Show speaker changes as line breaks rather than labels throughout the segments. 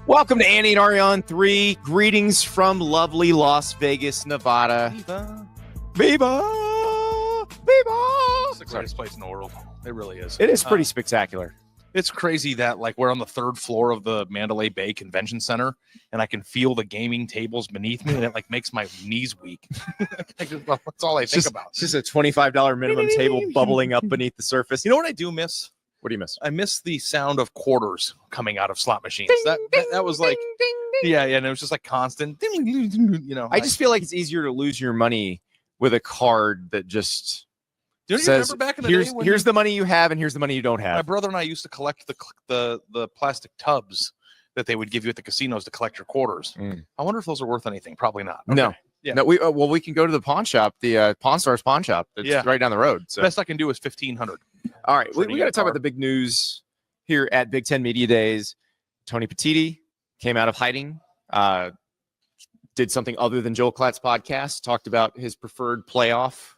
Welcome to Andy and Ari on 3. Greetings from lovely Las Vegas, Nevada.
Viva.
Viva! Viva!
It's the greatest place in the world. It really is.
It is pretty spectacular.
It's crazy that like we're on the 3rd floor of the Mandalay Bay Convention Center, and I can feel the gaming tables beneath me, and it like makes my knees weak. That's all I think about.
It's just a $25 minimum table bubbling up beneath the surface.
You know what I do miss?
What do you miss?
I miss the sound of quarters coming out of slot machines.
Ding,
That was like,
ding, ding.
yeah, and it was just like constant. You know,
I just feel like it's easier to lose your money with a card that just
do you
says,
remember back in the day when
here's the money you have and here's the money you don't
my
have.
brother and I used to collect the plastic tubs that they would give you at the casinos to collect your quarters. I wonder if those are worth anything. Probably not. Okay.
No.
Yeah.
No, we can go to the pawn shop, the Pawn Stars pawn shop. It's right down the road. So
Best I can do is $1,500.
all right, we got to talk about the big news here at Big Ten Media Days. Tony Petitti came out of hiding, did something other than Joel Klatt's podcast, talked about his preferred playoff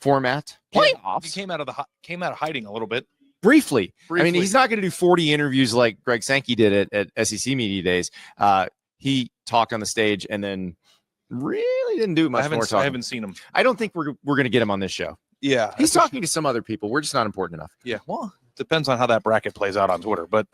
format. Playoffs?
He came out of hiding a little bit.
Briefly. I mean,
Briefly.
he's not going to do 40 interviews like Greg Sankey did at SEC Media Days. He talked on the stage and then really didn't do much more talking.
I haven't seen him.
I don't think we're going to get him on this show.
Yeah.
He's talking to some other people. We're just not important enough.
Yeah. Well, depends on how that bracket plays out on Twitter. But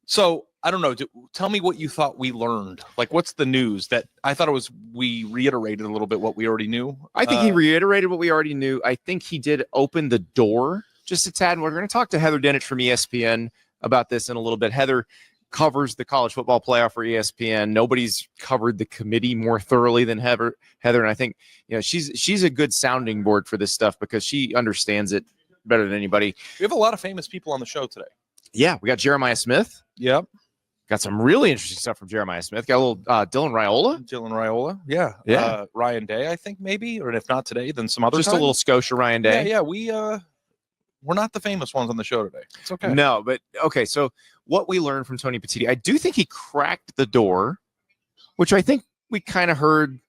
so I don't know. Tell me what you thought we learned. Like, what's the news that I thought we reiterated a little bit what we already knew.
I think he reiterated what we already knew. I think he did open the door just a tad. And we're going to talk to Heather Dinich from ESPN about this in a little bit. Heather covers the college football playoff for ESPN. Nobody's covered the committee more thoroughly than Heather. And I think, you know, she's a good sounding board for this stuff because she understands it better than anybody.
We have a lot of famous people on the show today.
Yeah, we got Jeremiah Smith.
Yep.
Got some really interesting stuff from Jeremiah Smith. Got a little Dylan Raiola.
Yeah. Ryan Day, I think maybe, or if not today, then some other
Just
time.
a little Scotia Ryan Day.
Yeah. We're not the famous ones on the show today. It's okay.
No, but okay. So what we learned from Tony Petitti, I do think he cracked the door, which I think we kind of heard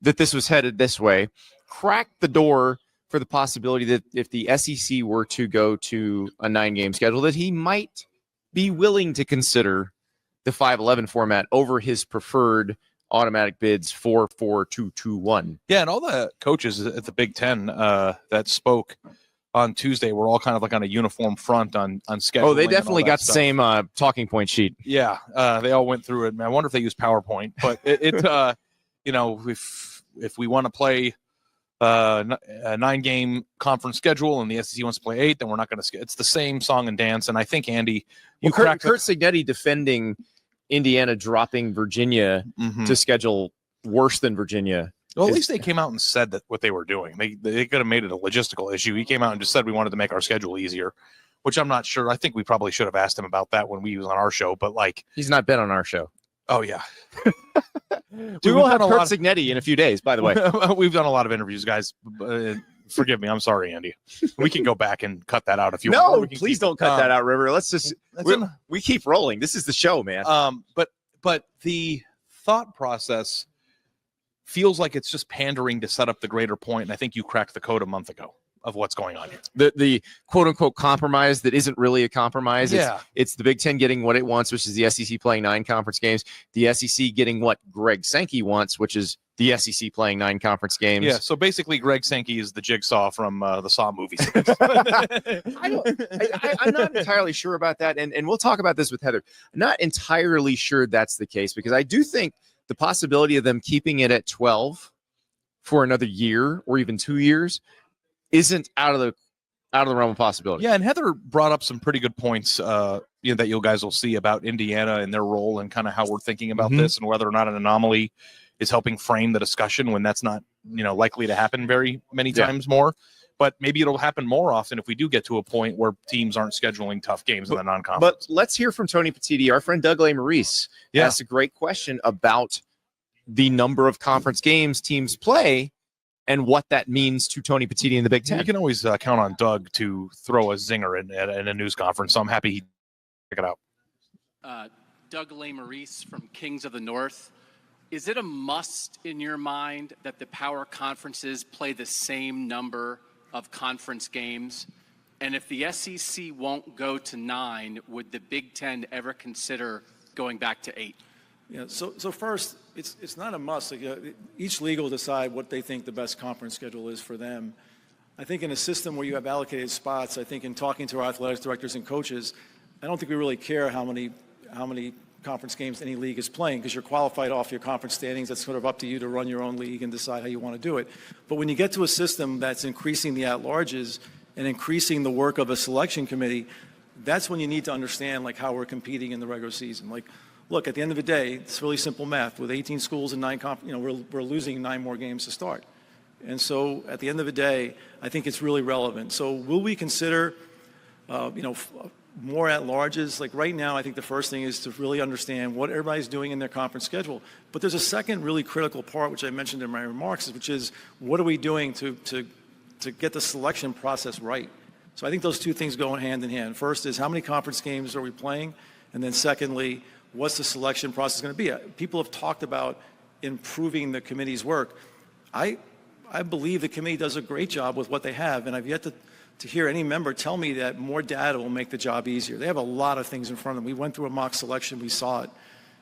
that this was headed this way. Cracked the door for the possibility that if the SEC were to go to a 9-game schedule, that he might be willing to consider the 5-11 format over his preferred automatic bids 4-4-2-2-1.
Yeah, and all the coaches at the Big Ten that spoke on Tuesday were all kind of like on a uniform front on scheduling.
Oh, they definitely got the
stuff.
same talking point sheet.
Yeah, they all went through it. I wonder if they use PowerPoint, but you know, if we want to play a 9-game conference schedule and the SEC wants to play 8, then we're not going to. It's the same song and dance. And I think Andy,
Kurt Cignetti defending Indiana dropping Virginia to schedule worse than Virginia.
Well, at least they came out and said that what they were doing. They could have made it a logistical issue. He came out and just said we wanted to make our schedule easier, which I'm not sure. I think we probably should have asked him about that when we was on our show. But like,
he's not been on our show.
Oh yeah.
We will have Kurt Cignetti in a few days. By the way,
we've done a lot of interviews, guys. Forgive me. I'm sorry, Andy. We can go back and cut that out if you want.
No, please don't cut that out, River. Let's just we keep rolling. This is the show, man.
But the thought process feels like it's just pandering to set up the greater point, and I think you cracked the code a month ago of what's going on here.
The quote unquote compromise that isn't really a compromise.
Yeah.
It's the Big Ten getting what it wants, which is the SEC playing 9 conference games. The SEC getting what Greg Sankey wants, which is the SEC playing 9 conference games.
Yeah. So basically, Greg Sankey is the Jigsaw from the Saw movies.
I'm not entirely sure about that, and we'll talk about this with Heather. I'm not entirely sure that's the case because I do think the possibility of them keeping it at 12 for another year or even 2 years isn't out of the realm of possibility.
Yeah, and Heather brought up some pretty good points that you guys will see about Indiana and their role and kind of how we're thinking about this and whether or not an anomaly is helping frame the discussion when that's not likely to happen very many times more. But maybe it'll happen more often if we do get to a point where teams aren't scheduling tough games in the non-conference.
But let's hear from Tony Petitti. Our friend Doug Maurice asked a great question about the number of conference games teams play and what that means to Tony Petitti in the Big Ten.
You can always count on Doug to throw a zinger in a news conference, so I'm happy he check it out.
Doug Maurice from Kings of the North. Is it a must in your mind that the power conferences play the same number of conference games? And if the SEC won't go to 9, would the Big Ten ever consider going back to 8?
Yeah, so first, it's not a must. Like, each league will decide what they think the best conference schedule is for them. I think in a system where you have allocated spots, I think in talking to our athletics directors and coaches, I don't think we really care how many conference games any league is playing, because you're qualified off your conference standings. That's sort of up to you to run your own league and decide how you want to do it. But when you get to a system that's increasing the at-larges and increasing the work of a selection committee, that's when you need to understand like how we're competing in the regular season. Like, look, at the end of the day, it's really simple math. With 18 schools and 9 we're losing 9 more games to start. And so at the end of the day, I think it's really relevant. So will we consider, more at-larges? Like right now, I think the first thing is to really understand what everybody's doing in their conference schedule. But there's a second really critical part, which I mentioned in my remarks, which is what are we doing to get the selection process right? So I think those two things go hand in hand. First is how many conference games are we playing? And then secondly, what's the selection process going to be? People have talked about improving the committee's work. I believe the committee does a great job with what they have, and I've yet to hear any member tell me that more data will make the job easier. They have a lot of things in front of them. We went through a mock selection, we saw it.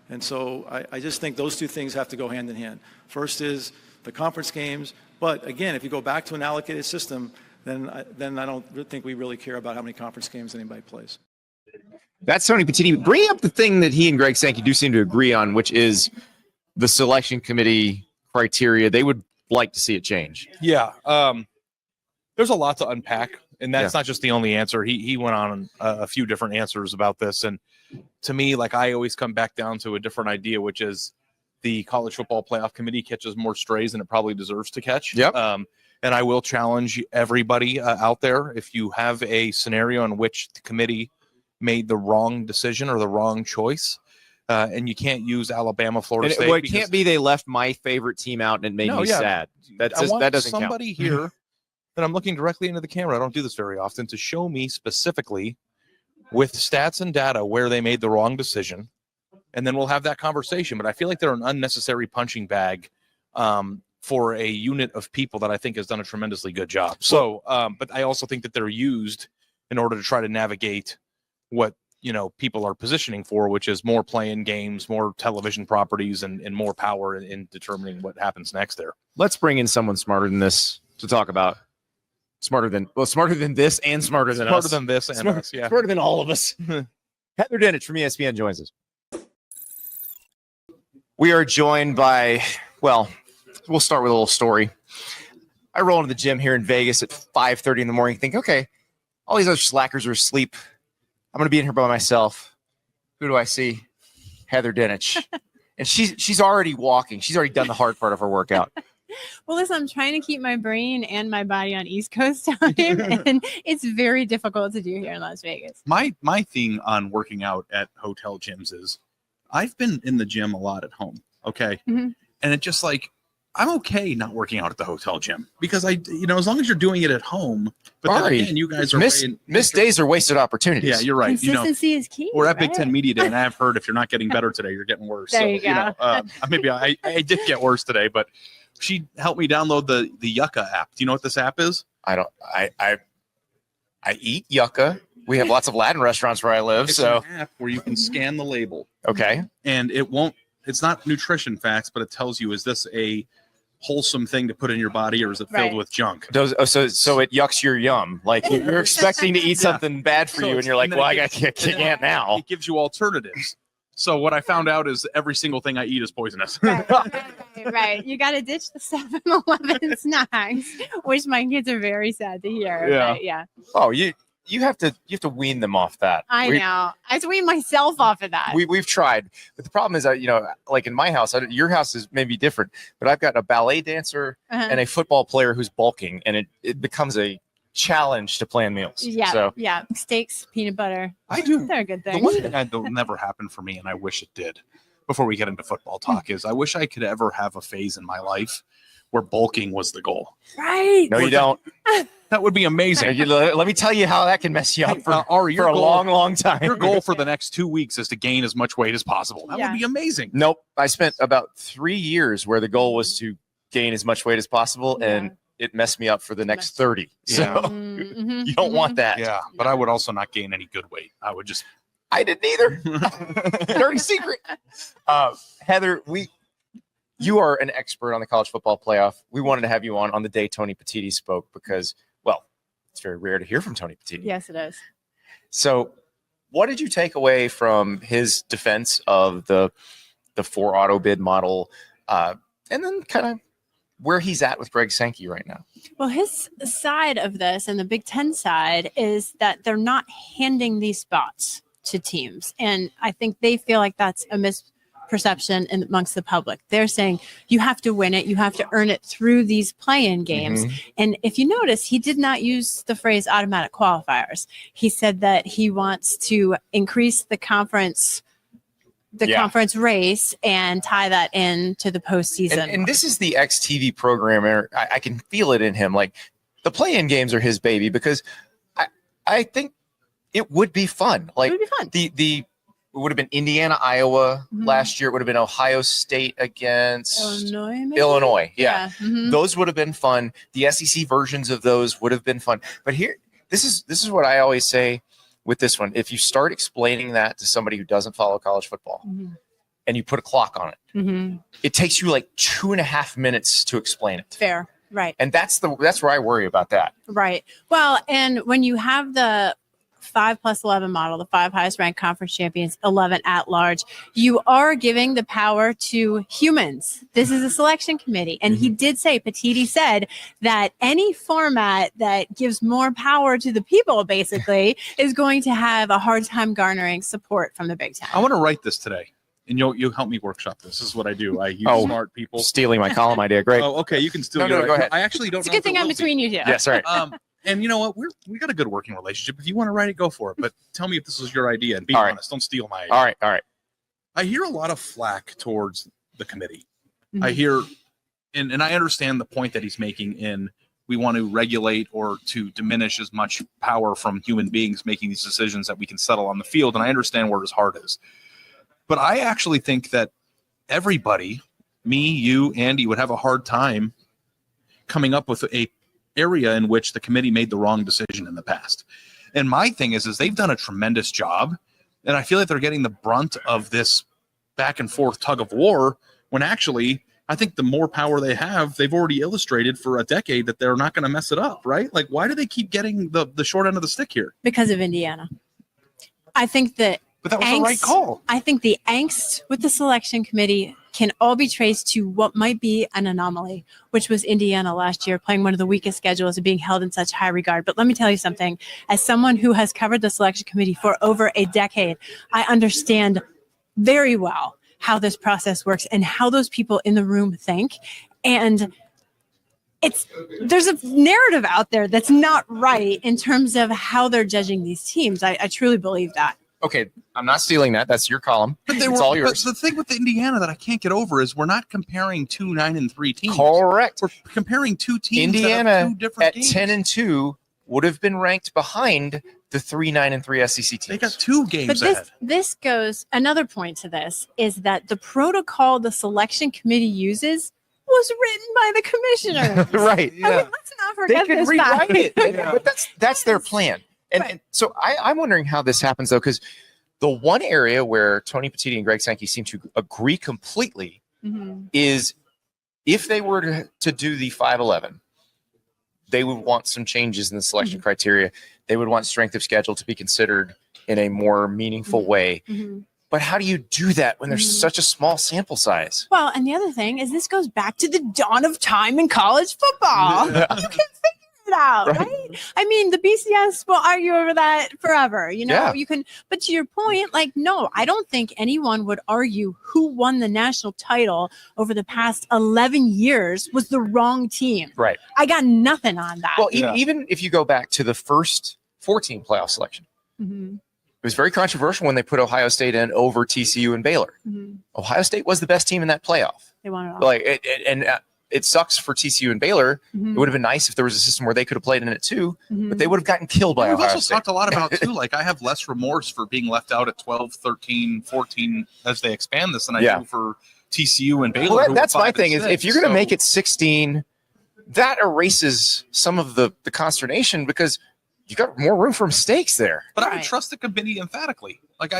And so I just think those two things have to go hand in hand. First is the conference games, but again, if you go back to an allocated system, then I don't think we really care about how many conference games anybody plays.
That's Tony Petitti. Bring up the thing that he and Greg Sankey do seem to agree on, which is the selection committee criteria. They would like to see it change.
Yeah. There's a lot to unpack, and that's not just the only answer. He went on a few different answers about this. And to me, like, I always come back down to a different idea, which is the college football playoff committee catches more strays than it probably deserves to catch.
Yep.
And I will challenge everybody out there. If you have a scenario in which the committee made the wrong decision or the wrong choice, and you can't use Alabama, Florida State.
Well, it can't be they left my favorite team out and it made me sad. That doesn't
somebody
count.
Here, and I'm looking directly into the camera, I don't do this very often, to show me specifically with stats and data where they made the wrong decision, and then we'll have that conversation. But I feel like they're an unnecessary punching bag for a unit of people that I think has done a tremendously good job. So, but I also think that they're used in order to try to navigate what people are positioning for, which is more playing games, more television properties, and more power in determining what happens next there.
Let's bring in someone smarter than this to talk about. Smarter than this and smarter than us.
Smarter than this and us, yeah.
Smarter than all of us. Heather Dinich from ESPN joins us. We are joined by, well, we'll start with a little story. I roll into the gym here in Vegas at 5:30 in the morning, think, okay, all these other slackers are asleep. I'm going to be in here by myself. Who do I see? Heather Dinich. And she's already walking. She's already done the hard part of her workout.
Well, listen, I'm trying to keep my brain and my body on East Coast time, and it's very difficult to do here in Las Vegas.
My thing on working out at hotel gyms is I've been in the gym a lot at home, okay?
Mm-hmm.
And it's just like, I'm okay not working out at the hotel gym because as long as you're doing it at home, but then again, you guys are
missed days are wasted opportunities.
Yeah, you're right.
Consistency is key.
We're at Big Ten Media Day, and I've heard if you're not getting better today, you're getting worse.
There you go.
Maybe I did get worse today, but she helped me download the Yucca app. Do you know what this app is?
I eat yucca. We have lots of Latin restaurants where I live.
It's
so
an app where you can scan the label.
Okay.
And it's not nutrition facts, but it tells you, is this a wholesome thing to put in your body, or is it filled with junk?
So it yucks your yum. Like you're expecting to eat something bad for you, and you're like, well, I can't now.
It gives you alternatives. So what I found out is every single thing I eat is poisonous.
Right. You got to ditch the 7-Eleven snacks, which my kids are very sad to hear.
Yeah.
But yeah.
Oh, you have to wean them off that.
I know. I have to wean myself off of that.
We've tried, but the problem is that like in my house, your house is maybe different, but I've got a ballet dancer and a football player who's bulking, and it becomes a challenge to plan meals.
Yeah.
So.
Yeah. Steaks, peanut butter.
I do.
They're a good thing.
The one thing that'll never happen for me, and I wish it did, before we get into football talk, is I wish I could ever have a phase in my life where bulking was the goal.
Right.
No, you don't.
That would be amazing.
Let me tell you how that can mess you up for a long time.
Your goal for the next 2 weeks is to gain as much weight as possible. That would be amazing.
Nope. I spent about 3 years where the goal was to gain as much weight as possible, and it messed me up for the next 30. So
Yeah.
Mhm,
you don't want that.
Yeah, but I would also not gain any good weight. I would just
I didn't either. Dirty secret. Heather, you are an expert on the college football playoff. We wanted to have you on the day Tony Petitti spoke because, well, it's very rare to hear from Tony Petitti.
Yes, it is.
So what did you take away from his defense of the 4 auto bid model, and then kind of where he's at with Greg Sankey right now?
Well, his side of this and the Big Ten side is that they're not handing these spots to teams. And I think they feel like that's a misperception amongst the public. They're saying you have to win it. You have to earn it through these play-in games. And if you notice, he did not use the phrase automatic qualifiers. He said that he wants to increase the conference race and tie that into the postseason.
And this is the ex-TV programmer. I can feel it in him. Like, the play-in games are his baby because I think it would be fun. Like,
it would be fun.
It would have been Indiana, Iowa last year. It would have been Ohio State against
Illinois, maybe?
Illinois. Yeah.
Mhm.
Those would have been fun. The SEC versions of those would have been fun. But here, this is what I always say with this one. If you start explaining that to somebody who doesn't follow college football and you put a clock on it, it takes you like 2.5 minutes to explain it.
Fair. Right.
And that's where I worry about that.
Right. Well, and when you have the 5+11 model, the 5 highest ranked conference champions, 11 at large, you are giving the power to humans. This is a selection committee. And he did say, Petitti said that any format that gives more power to the people basically is going to have a hard time garnering support from the Big Ten.
I want to write this today, and you'll help me workshop this. This is what I do. I use smart people.
Stealing my column idea. Great.
Oh, okay. You can still
No, go ahead.
I actually don't
It's a
know.
good thing I'm between you two.
Yes, right.
And you know what? We got a good working relationship. If you want to write it, go for it. But tell me if this is your idea, and be
All right.
honest. Don't steal my idea.
All right.
I hear a lot of flack towards the committee. I hear, and I understand the point that he's making in we want to regulate or to diminish as much power from human beings making these decisions that we can settle on the field. And I understand where his heart is. But I actually think that everybody, me, you, Andy, would have a hard time coming up with a area in which the committee made the wrong decision in the past. And my thing is they've done a tremendous job. And I feel like they're getting the brunt of this back and forth tug of war when actually I think the more power they have, they've already illustrated for a decade that they're not going to mess it up, right? Like, why do they keep getting the short end of the stick here?
Because of Indiana. I think that
But that was the right call.
I think the angst with the selection committee can all be traced to what might be an anomaly, which was Indiana last year playing one of the weakest schedules and being held in such high regard. But let me tell you something. As someone who has covered the selection committee for over a decade, I understand very well how this process works and how those people in the room think. And there's a narrative out there that's not right in terms of how they're judging these teams. I truly believe that.
Okay, I'm not stealing that. That's your column.
But
It's all yours.
But the thing with the Indiana that I can't get over is we're not comparing 2 9-3 teams.
Correct.
We're comparing 2 teams
Indiana
that have 2 different
at
games.
10-2 would have been ranked behind the 3 9-3 SEC teams.
They got 2 games
But
ahead.
this goes, another point to this is that the protocol the selection committee uses was written by the commissioner.
Right.
I mean, let's not forget
They could
this
rewrite
fact.
it, but that's their plan. And so I'm wondering how this happens, though, because the one area where Tony Petitti and Greg Sankey seem to agree completely is if they were to do the 5-11, they would want some changes in the selection criteria. They would want strength of schedule to be considered in a more meaningful way. But how do you do that when there's such a small sample size?
Well, and the other thing is this goes back to the dawn of time in college football. You can figure it out, right? I mean, the BCS will argue over that forever. You know, you can, but to your point, like, no, I don't think anyone would argue who won the national title over the past 11 years was the wrong team.
Right.
I got nothing on that.
Well, even if you go back to the first 14 playoff selection, it was very controversial when they put Ohio State in over TCU and Baylor. Ohio State was the best team in that playoff.
They won it all.
Like, it sucks for TCU and Baylor. It would have been nice if there was a system where they could have played in it too, but they would have gotten killed by
We've
Ohio
also
State.
talked a lot about, too, like I have less remorse for being left out at 12, 13, 14 as they expand this than I do for TCU and Baylor.
Well,
who
that's
were
my
5 and
thing is
6.
if you're going to make it 16, that erases some of the consternation because you got more room for mistakes there.
But I would trust the committee emphatically. Like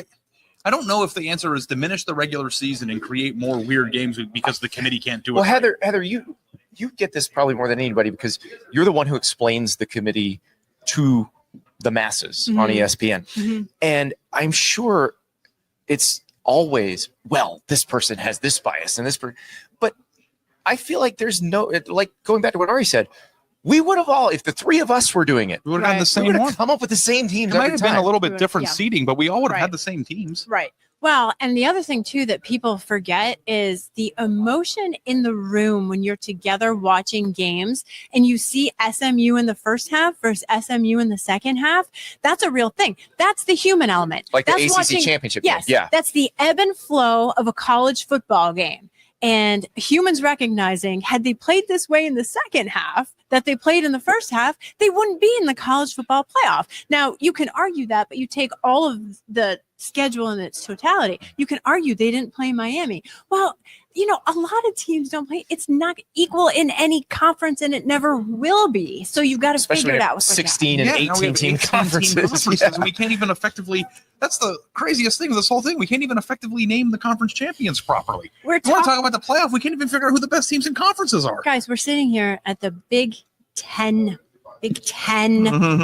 I don't know if the answer is diminish the regular season and create more weird games because the committee can't do it.
Well, Heather, you get this probably more than anybody because you're the one who explains the committee to the masses on ESPN. And I'm sure it's always, well, this person has this bias and this person. But I feel like there's like going back to what Ari said, we would have all, if the three of us were doing it,
We would have gotten the
we
same
would
one.
have come up with the same teams
It might
every
have
time.
been a little bit different
Yeah.
seating, but we all would have
Right.
had the same teams.
Right. Well, and the other thing too that people forget is the emotion in the room when you're together watching games and you see SMU in the first half versus SMU in the second half. That's a real thing. That's the human element.
Like the
That's
ACC championship
Yes.
game. Yeah.
That's the ebb and flow of a college football game. And humans recognizing, had they played this way in the second half that they played in the first half, they wouldn't be in the college football playoff. Now, you can argue that, but you take all of the schedule in its totality. You can argue they didn't play Miami. Well, you know, a lot of teams don't play. It's not equal in any conference, and it never will be. So you've got to
Especially
figure it
when
out.
you have 16 and
now we
18
have
team
18
conferences. Yeah.
and we can't even effectively. That's the craziest thing of this whole thing. We can't even effectively name the conference champions properly.
We're
If we want to
talking,
talk about the playoff, we can't even figure out who the best teams in conferences are.
guys, we're sitting here at the Big Ten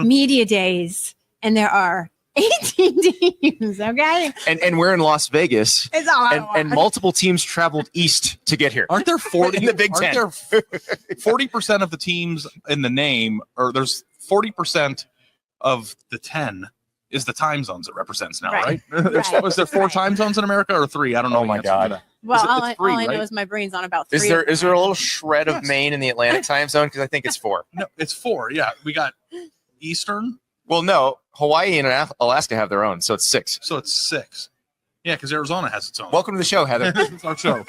Media Days, and there are 18 teams, okay?
And we're in Las Vegas.
It's all
And multiple teams traveled east to get here.
Aren't there 40
In the Big Ten.
Aren't there 40% of the teams in the name, or there's 40% of the 10 is the time zones it represents now, right?
Right.
Was there 4 time zones in America or 3? I don't know.
Oh
the
my
answer to
God.
that.
Well,
It's
all I
free,
know
right?
is my brain's on about 3.
Is there a little shred of
Yes.
Maine in the Atlantic time zone? Because I think it's 4.
No, it's 4. Yeah, we got Eastern,
Well, no, Hawaii and Alaska have their own, so it's 6.
so it's 6. Yeah, because Arizona has its own.
Welcome to the show, Heather.
It's our show.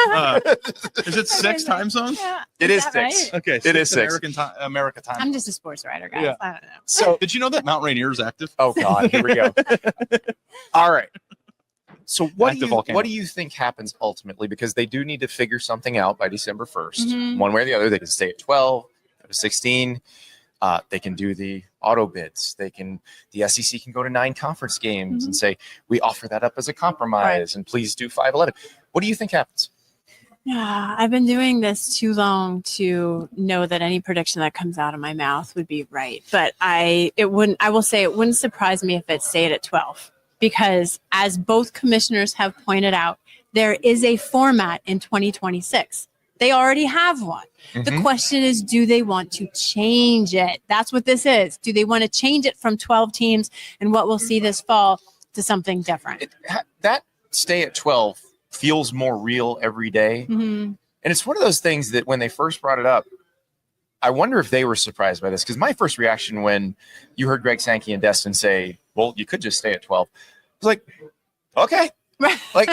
Is it 6 time zones?
Yeah,
It is
that
6.
right?
Okay,
It is 6.
American time. America time.
I'm just a sports writer, guys.
Yeah.
I don't know.
So,
Did you know that Mount Rainier is active?
oh God, here we go. All right. So
Active volcano.
what do you think happens ultimately? Because they do need to figure something out by December 1st,
Mhm.
one way or the other. They can stay at 12, go to 16. They can do the auto bids. The SEC can go to 9 conference games and say, we offer that up as a compromise and please do 5-11. What do you think happens?
Yeah, I've been doing this too long to know that any prediction that comes out of my mouth would be right. But I will say it wouldn't surprise me if it stayed at 12. Because as both commissioners have pointed out, there is a format in 2026. They already have one. The question is, do they want to change it? That's what this is. Do they want to change it from 12 teams and what we'll see this fall to something different?
That stay at 12 feels more real every day.
Mhm.
And it's one of those things that when they first brought it up, I wonder if they were surprised by this. Because my first reaction when you heard Greg Sankey and Destin say, well, you could just stay at 12, was like, okay.
Right.
Like,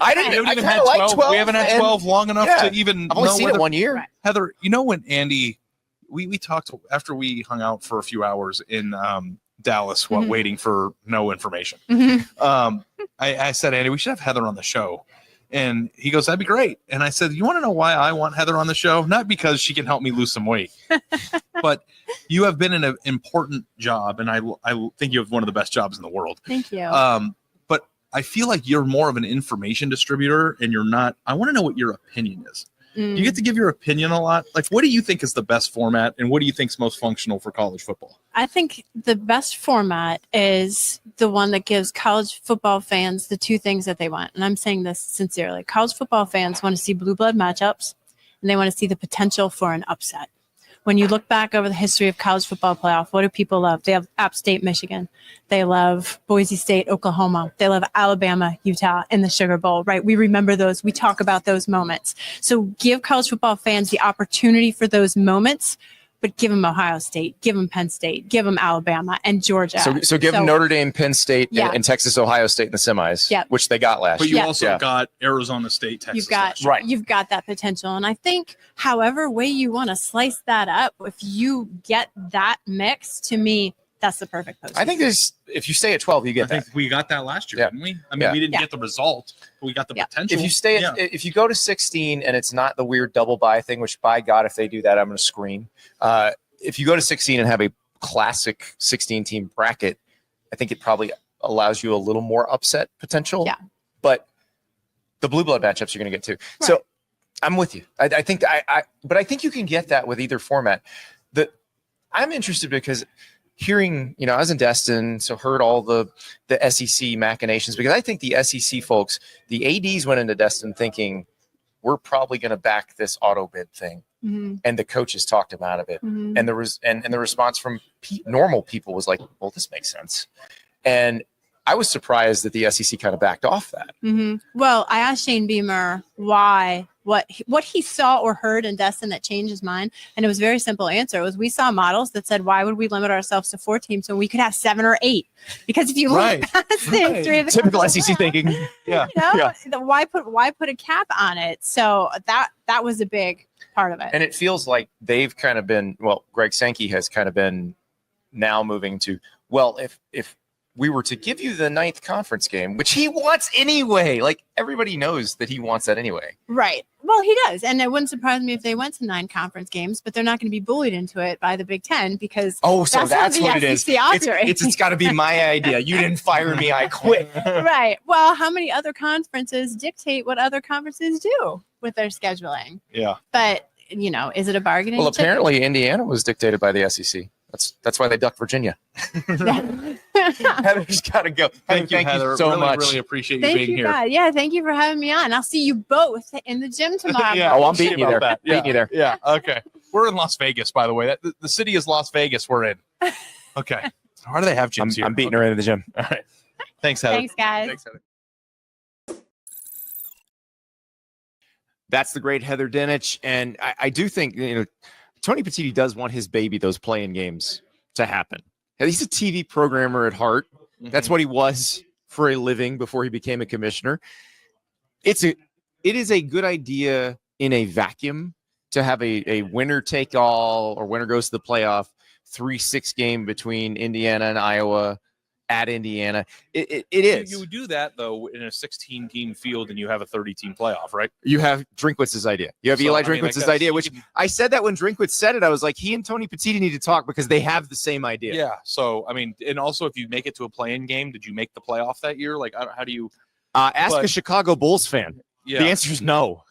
I
We
didn't
haven't
I
even
kinda
had
like
12. We haven't had
and
12 long enough
yeah,
to even
I've only
know
seen
whether
it 1 year.
Right.
Heather, you know when Andy, we talked after we hung out for a few hours in Dallas while waiting for no information.
Mhm.
I said, Andy, we should have Heather on the show. And he goes, that'd be great. And I said, you want to know why I want Heather on the show? Not because she can help me lose some weight, but you have been in an important job. And I think you have one of the best jobs in the world.
Thank you.
But I feel like you're more of an information distributor and you're not. I want to know what your opinion is.
Mm.
You get to give your opinion a lot. Like, what do you think is the best format and what do you think is most functional for college football?
I think the best format is the one that gives college football fans the 2 things that they want. And I'm saying this sincerely. College football fans want to see blue blood matchups, and they want to see the potential for an upset. When you look back over the history of college football playoff, what do people love? They have App State, Michigan. They love Boise State, Oklahoma. They love Alabama, Utah, in the Sugar Bowl, right? We remember those. We talk about those moments. So give college football fans the opportunity for those moments, but give them Ohio State, give them Penn State, give them Alabama and Georgia.
So give them Notre Dame, Penn State,
Yeah.
and Texas, Ohio State in the semis,
Yeah.
which they got last
But you
year.
Yeah.
also got Arizona State, Texas.
You've got
last year.
Right.
You've got that potential, and I think, however way you want to slice that up, if you get that mix, to me, that's the perfect postseason.
I think if you stay at 12, you get
I
that.
think we got that last year,
Yeah.
didn't we? I mean, we didn't get the result, but we got the potential.
If you stay if you go to 16 and it's not the weird double bye thing, which by God, if they do that, I'm going to scream. If you go to 16 and have a classic 16 team bracket, I think it probably allows you a little more upset potential.
Yeah.
But the blue blood matchups you're going to get too.
Right.
So I'm with you. I think but I think you can get that with either format. I'm interested because hearing, I was in Destin, so heard all the SEC machinations, because I think the SEC folks, the ADs went into Destin thinking we're probably going to back this auto bid thing.
Mm-hmm.
And the coaches talked him out of it.
Mm-hmm.
And the response from normal people was like, well, this makes sense. And I was surprised that the SEC kind of backed off that.
Mm-hmm. Well, I asked Shane Beamer what he saw or heard in Destin that changed his mind, and it was a very simple answer. It was, we saw models that said, why would we limit ourselves to 4 teams when we could have 7 or 8? Because if you look past the history of the
Typical SEC thinking. Yeah.
Why put a cap on it? So that was a big part of it.
And it feels like they've kind of been, Greg Sankey has kind of been now moving to, if we were to give you the 9th conference game, which he wants anyway, like everybody knows that he wants that anyway.
Right. Well, he does. And it wouldn't surprise me if they went to 9 conference games, but they're not going to be bullied into it by the Big Ten because
that's what it is.
Operates.
It's got to be my idea. You didn't fire me. I quit.
Right. Well, how many other conferences dictate what other conferences do with their scheduling?
Yeah.
But, is it a bargaining chip?
Apparently Indiana was dictated by the SEC. That's why they ducked Virginia. Heather's got to go.
Thank you, Heather.
So much.
Really appreciate you being here.
God. Yeah, thank you for having me on. I'll see you both in the gym tomorrow.
Yeah.
I'm beating you there.
That.
Beating you there.
Yeah. Okay. We're in Las Vegas, by the way. The city is Las Vegas. We're in. Okay. Why do they have gyms here?
I'm beating her into the gym.
All right. Thanks, Heather.
Thanks, guys.
Thanks, Heather. That's the great Heather Dinich. And I do think, Tony Petitti does want his baby, those playing games, to happen. He's a TV programmer at heart. Mm-hmm. That's what he was for a living before he became a commissioner. It is a good idea in a vacuum to have a winner take all or winner goes to the playoff 3-6 game between Indiana and Iowa at Indiana. It is.
You would do that, though, in a 16-team field, and you have a 30-team playoff, right?
You have Drinkwitz's idea. You have Eli Drinkwitz's idea, which I said that when Drinkwitz said it, I was like, he and Tony Petitti need to talk because they have the same idea.
Yeah. So, and also if you make it to a play-in game, did you make the playoff that year? Like, how do you?
Ask a Chicago Bulls fan.
Yeah.
The answer is no.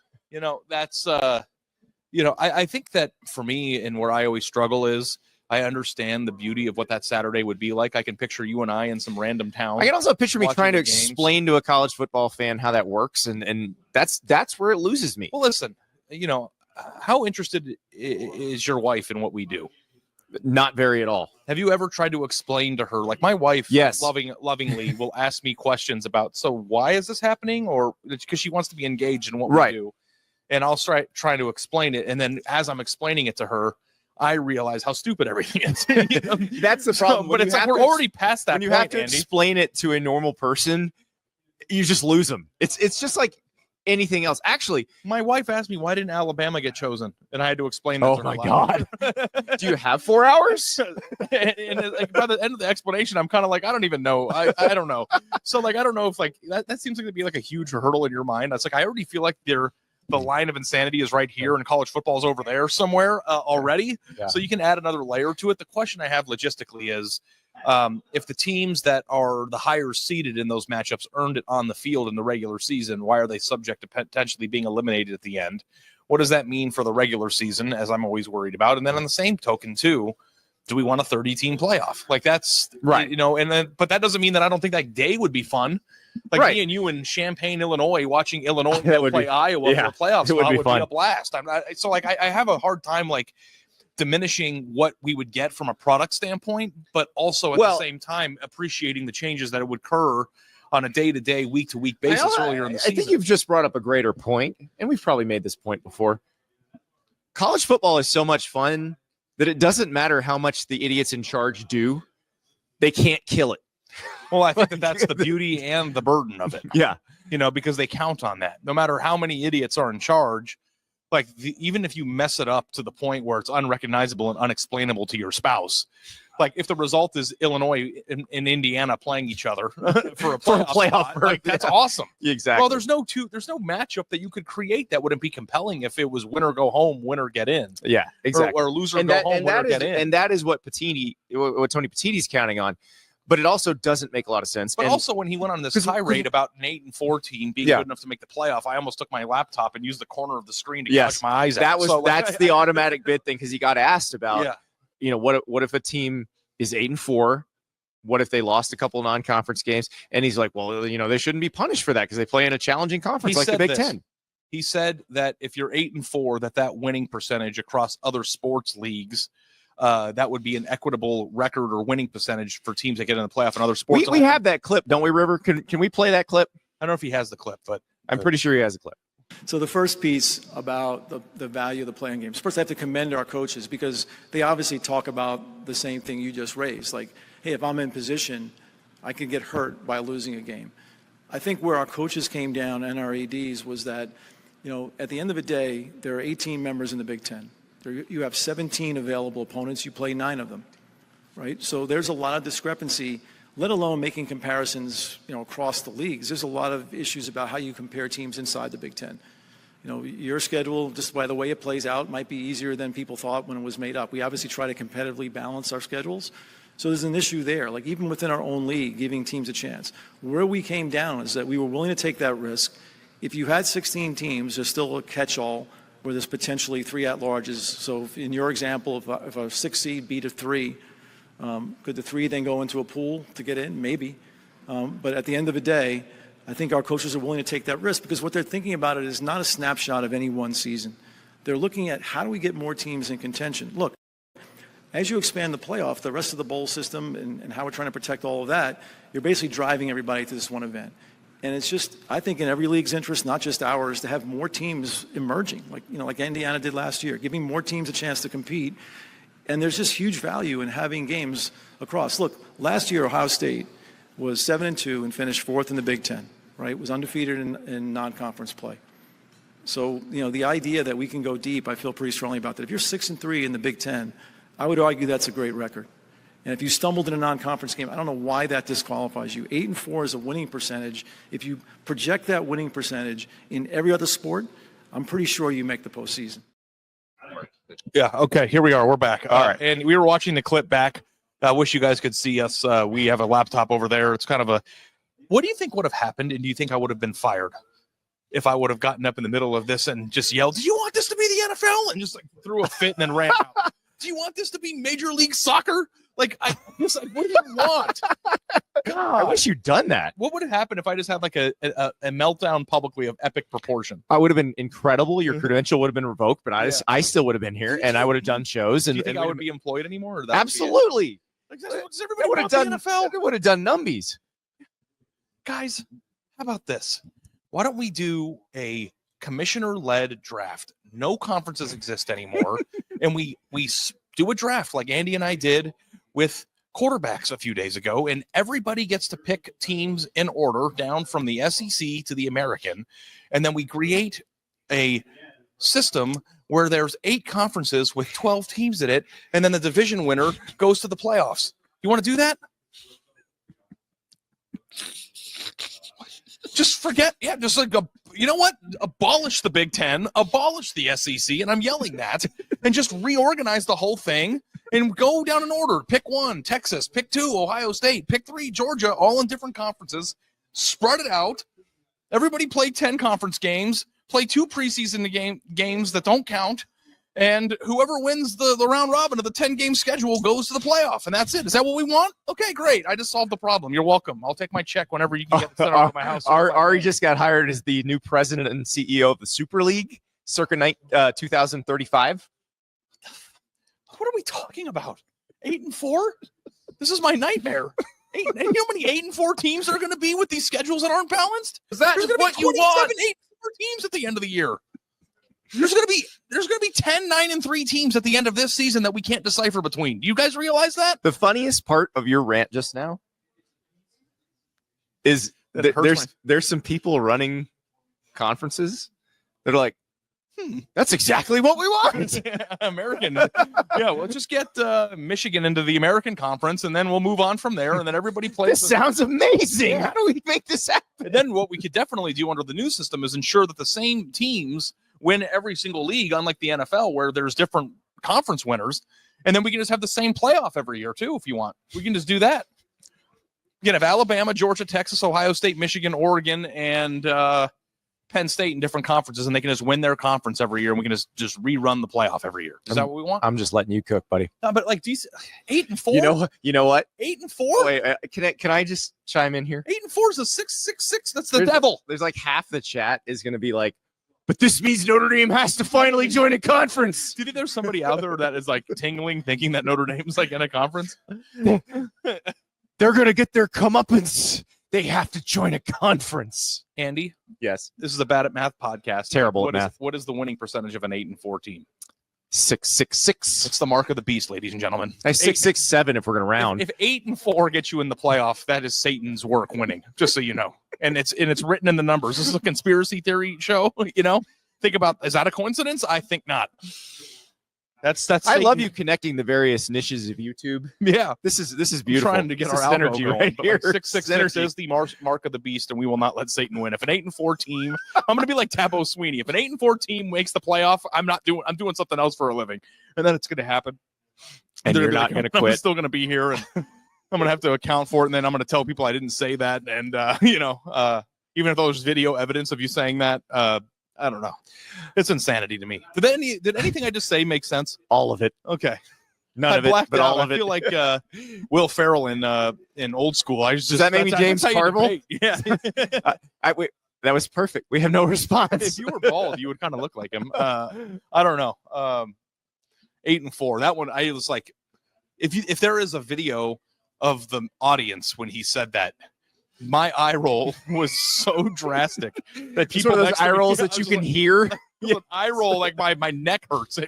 That's, I think that for me and where I always struggle is, I understand the beauty of what that Saturday would be like. I can picture you and I in some random town.
I can also picture me trying to explain to a college football fan how that works, and that's where it loses me.
Well, listen, how interested is your wife in what we do?
Not very at all.
Have you ever tried to explain to her, like my wife,
yes,
lovingly will ask me questions about, so why is this happening? Or because she wants to be engaged in what we do. And I'll start trying to explain it. And then as I'm explaining it to her, I realize how stupid everything is.
That's the problem.
But it's like we're already past that.
When you have to explain it to a normal person, you just lose them. It's just like anything else. Actually,
my wife asked me, why didn't Alabama get chosen? And I had to explain that to her.
Oh, my God. Do you have 4 hours?
and like, by the end of the explanation, I'm kind of like, I don't even know. I don't know. So, like, I don't know if, like, that seems like to be like a huge hurdle in your mind. That's like, I already feel like the line of insanity is right here and college football is over there somewhere already. Yeah. So you can add another layer to it. The question I have logistically is if the teams that are the higher seeded in those matchups earned it on the field in the regular season, why are they subject to potentially being eliminated at the end? What does that mean for the regular season, as I'm always worried about? And then on the same token, too, do we want a 30-team playoff? Like, that's right. But that doesn't mean that I don't think that day would be fun. Like me and you in Champaign, Illinois, watching Illinois play Iowa for a playoff spot would be a blast. I have a hard time like diminishing what we would get from a product standpoint, but also at the same time appreciating the changes that it would occur on a day-to-day, week-to-week basis earlier in the season.
I think you've just brought up a greater point, and we've probably made this point before. College football is so much fun that it doesn't matter how much the idiots in charge do; they can't kill it.
Well, I think that's the beauty and the burden of it.
Yeah.
Because they count on that. No matter how many idiots are in charge,
like even if you mess it up to the point where it's unrecognizable and unexplainable to your spouse, like if the result is Illinois and Indiana playing each other for a playoff spot, like, that's awesome.
Exactly.
Well, there's no matchup that you could create that wouldn't be compelling if it was winner go home, winner get in.
Yeah, exactly.
Or loser go home, winner get in.
And that is what Tony Petitti's counting on. But it also doesn't make a lot of sense.
But also when he went on this tirade about an 8-4 team being good enough to make the playoff, I almost took my laptop and used the corner of the screen to gouge my eyes out.
That's the automatic bid thing, because he got asked about, what if a team is 8-4? What if they lost a couple non-conference games? And he's like, well, they shouldn't be punished for that because they play in a challenging conference like the Big Ten.
He said that if you're 8-4, that winning percentage across other sports leagues, that would be an equitable record or winning percentage for teams that get in the playoff in other sports.
We have that clip, don't we, River? Can we play that clip?
I don't know if he has the clip, but
I'm pretty sure he has a clip.
So the first piece about the value of the playing games. First, I have to commend our coaches because they obviously talk about the same thing you just raised. Like, hey, if I'm in position, I could get hurt by losing a game. I think where our coaches came down and our ADs was that, at the end of the day, there are 18 members in the Big Ten. You have 17 available opponents. You play 9 of them, right? So there's a lot of discrepancy, let alone making comparisons, across the leagues. There's a lot of issues about how you compare teams inside the Big Ten. Your schedule, just by the way it plays out, might be easier than people thought when it was made up. We obviously try to competitively balance our schedules. So there's an issue there, like even within our own league, giving teams a chance. Where we came down is that we were willing to take that risk. If you had 16 teams, there's still a catch-all where there's potentially 3 at-larges. So in your example, if a 6 seed beat a 3, could the 3 then go into a pool to get in? Maybe. But at the end of the day, I think our coaches are willing to take that risk because what they're thinking about it is not a snapshot of any one season. They're looking at how do we get more teams in contention. Look, as you expand the playoff, the rest of the bowl system and how we're trying to protect all of that, you're basically driving everybody to this one event. And it's just, I think in every league's interest, not just ours, to have more teams emerging, like Indiana did last year, giving more teams a chance to compete. And there's just huge value in having games across. Look, last year Ohio State was 7-2 and finished 4th in the Big Ten, right? Was undefeated in non-conference play. So, the idea that we can go deep, I feel pretty strongly about that. If you're 6-3 in the Big Ten, I would argue that's a great record. And if you stumbled in a non-conference game, I don't know why that disqualifies you. 8-4 is a winning percentage. If you project that winning percentage in every other sport, I'm pretty sure you make the postseason.
Yeah. Okay. Here we are. We're back. All right. And we were watching the clip back. I wish you guys could see us. We have a laptop over there. It's kind of what do you think would have happened? And do you think I would have been fired if I would have gotten up in the middle of this and just yelled, "Do you want this to be the NFL?" and just threw a fit and then ran out? Do you want this to be Major League Soccer? What do you want?
God, I wish you'd done that.
What would have happened if I just had a meltdown publicly of epic proportion?
I would have been incredible. Your credential would have been revoked, but I still would have been here, and I would have done shows.
Do you think I would be employed anymore? Or that
absolutely.
Does everybody want the NFL?
They would have done numbies.
Guys, how about this? Why don't we do a commissioner-led draft? No conferences exist anymore, and we do a draft like Andy and I did with quarterbacks a few days ago, and everybody gets to pick teams in order down from the SEC to the American, and then we create a system where there's 8 conferences with 12 teams in it, and then the division winner goes to the playoffs. You want to do that? Just forget, just you know what? Abolish the Big Ten, abolish the SEC, and I'm yelling that, and just reorganize the whole thing and go down in order. Pick 1, Texas. Pick 2, Ohio State. Pick 3, Georgia, all in different conferences. Spread it out. Everybody play 10 conference games. Play 2 preseason games that don't count. And whoever wins the round robin of the 10-game schedule goes to the playoff, and that's it. Is that what we want? Okay, great. I just solved the problem. You're welcome. I'll take my check whenever you can get it sent over to my house.
Ari just got hired as the new president and CEO of the Super League, circa 2035.
What are we talking about? 8-4? This is my nightmare. You know how many 8-4 teams are going to be with these schedules that aren't balanced?
Is that what you want?
8-4 teams at the end of the year. There's going to be 10 9-3 teams at the end of this season that we can't decipher between. Do you guys realize that?
The funniest part of your rant just now is that there's some people running conferences that are like, That's exactly what we want.
American. Yeah, we'll just get Michigan into the American Conference, and then we'll move on from there, and then everybody plays.
This sounds amazing. How do we make this happen?
And then what we could definitely do under the new system is ensure that the same teams win every single league, unlike the NFL, where there's different conference winners. And then we can just have the same playoff every year, too, if you want. We can just do that. You can have Alabama, Georgia, Texas, Ohio State, Michigan, Oregon, and Penn State in different conferences, and they can just win their conference every year, and we can just rerun the playoff every year. Is that what we want?
I'm just letting you cook, buddy.
No, but like 8-4.
You know what?
8-4.
Wait, can I just chime in here?
8-4 is a 6-6-6. That's the devil.
There's like half the chat is going to be like, but this means Notre Dame has to finally join a conference.
Do you think there's somebody out there that is like tingling, thinking that Notre Dame's like in a conference?
They're going to get their comeuppance. They have to join a conference.
Andy?
Yes.
This is a bad at math podcast.
Terrible at math.
What is the winning percentage of an 8-4 team?
666.
It's the mark of the beast, ladies and gentlemen.
667 if we're going to round.
If 8-4 gets you in the playoff, that is Satan's work winning, just so you know. And it's written in the numbers. This is a conspiracy theory show, you know? Think about, is that a coincidence? I think not. That's
I
Satan.
love you connecting the various niches of YouTube.
Yeah.
This is beautiful.
Trying to get
this
our
energy
algo going,
right
but
here.
like 666 is the mark of the beast, and we will not let Satan win. If an 8-4 team, I'm going to be like Tabo Sweeney. If an 8-4 team makes the playoff, I'm doing something else for a living, and then it's going to happen.
And
They're
you're not going to quit.
I'm still going to be here, and I'm going to have to account for it, and then I'm going to tell people I didn't say that, and even if there's video evidence of you saying that, I don't know. It's insanity to me. Did anything I just say make sense?
All of it.
Okay.
None of it, but all of
I
it.
feel like Will Ferrell in Old School.
Does that make me James Carville?
Yeah.
Wait, that was perfect. We have no response.
If you were bald, you would kind of look like him. I don't know. 8-4. That one, I was like, if there is a video of the audience when he said that, my eye roll was so drastic that people
one of those eye rolls that you can hear.
Yeah, an eye roll like my neck hurts.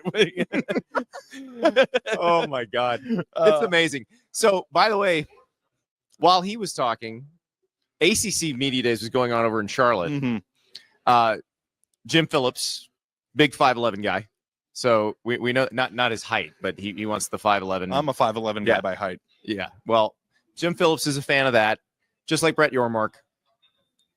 Oh my God, it's amazing. So, by the way, while he was talking, ACC Media Days was going on over in Charlotte.
Mm-hmm.
Jim Phillips, big 5'11" guy. So we know not his height, but he wants the 5'11".
I'm a 5'11" guy by height.
Yeah. Well, Jim Phillips is a fan of that. Just like Brett Yormark,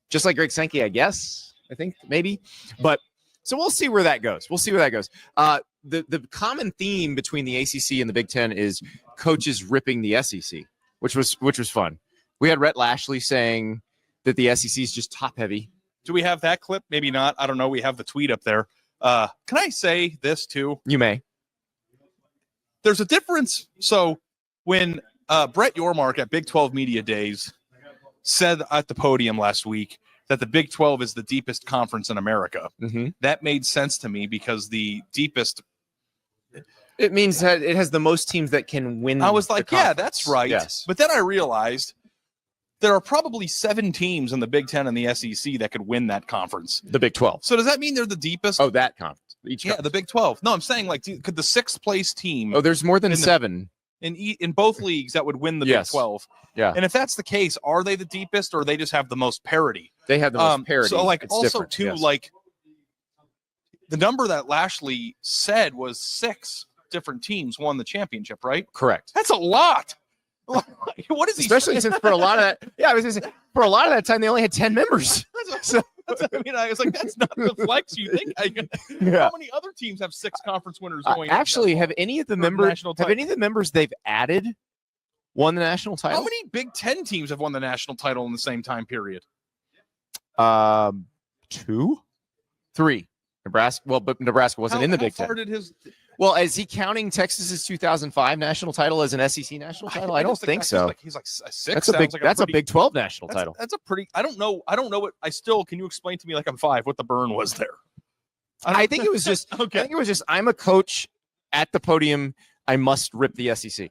just like Greg Sankey, I guess. I think maybe, but so we'll see where that goes. The common theme between the ACC and the Big Ten is coaches ripping the SEC, which was fun. We had Rhett Lashley saying that the SEC is just top heavy.
Do we have that clip? Maybe not. I don't know. We have the tweet up there. Can I say this too?
You may.
There's a difference. So when Brett Yormark at Big 12 Media Days said at the podium last week that the Big 12 is the deepest conference in America.
Mm-hmm.
That made sense to me because the deepest.
It means that it has the most teams that can win.
I was like, yeah, that's right.
Yes.
But then I realized there are probably 7 teams in the Big 10 and the SEC that could win that conference.
The Big 12.
So does that mean they're the deepest?
Oh, that conference.
Yeah, the Big 12. No, I'm saying like, could the 6th place team?
Oh, there's more than 7.
In both leagues that would win the Big 12.
Yeah.
And if that's the case, are they the deepest or they just have the most parity?
They have the most parity.
So like
it's
also
different.
too,
Yes.
like the number that Lashley said was 6 different teams won the championship, right?
Correct.
That's a lot. What is he?
Especially since for a lot of that, yeah, I was gonna say, for a lot of that time they only had 10 members.
So, I was like, that's not the flex you think. How many other teams have 6 conference winners going?
Actually, have any of the members they've added won the national title?
How many Big 10 teams have won the national title in the same time period?
2, 3. Nebraska. Well, but Nebraska wasn't in the Big 10. Well, is he counting Texas's 2005 national title as an SEC national title? I don't think so.
He's like 6.
That's a Big 12 national title.
That's a pretty. I don't know what. Can you explain to me like I'm 5 what the burn was there?
I think it was just.
Okay.
I think it was just. I'm a coach at the podium. I must rip the SEC.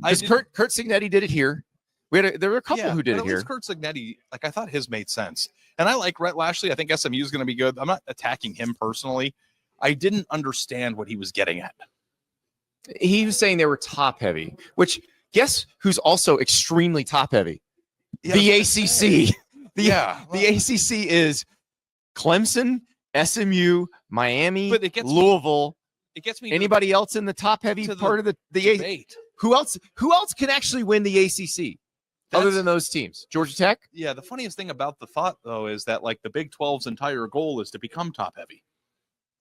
Because Kurt Cignetti did it here. There were a couple who did it here.
Kurt Cignetti, like I thought his made sense, and I like Rhett Lashley. I think SMU is going to be good. I'm not attacking him personally. I didn't understand what he was getting at.
He was saying they were top heavy, which guess who's also extremely top heavy? The ACC. The ACC is Clemson, SMU, Miami,
But it gets me-
Louisville.
It gets me
Anybody else in the top heavy
to the
part of the
debate.
Who else can actually win the ACC other
That's-
than those teams? Georgia Tech?
Yeah, the funniest thing about the thought though is that like the Big 12's entire goal is to become top heavy.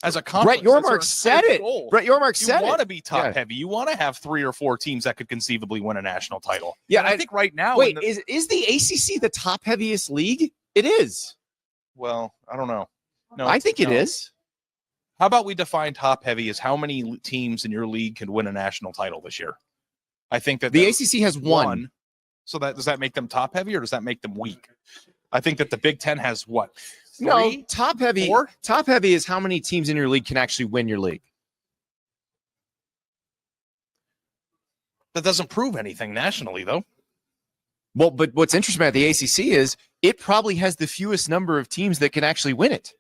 As a conference,
Brett Yormark said it. Brett Yormark
You
said
want
it.
to be top heavy. You want to have 3 or 4 teams that could conceivably win a national title.
Yeah,
And I think right now.
Wait, is the ACC the top heaviest league? It is.
Well, I don't know. No,
I think it
no.
is.
How about we define top heavy as how many teams in your league can win a national title this year? I think that
The ACC has one.
So does that make them top heavy or does that make them weak? I think that the Big Ten has what? 3?
No, top heavy.
4?
Top heavy is how many teams in your league can actually win your league.
That doesn't prove anything nationally, though.
Well, but what's interesting about the ACC is it probably has the fewest number of teams that can actually win it.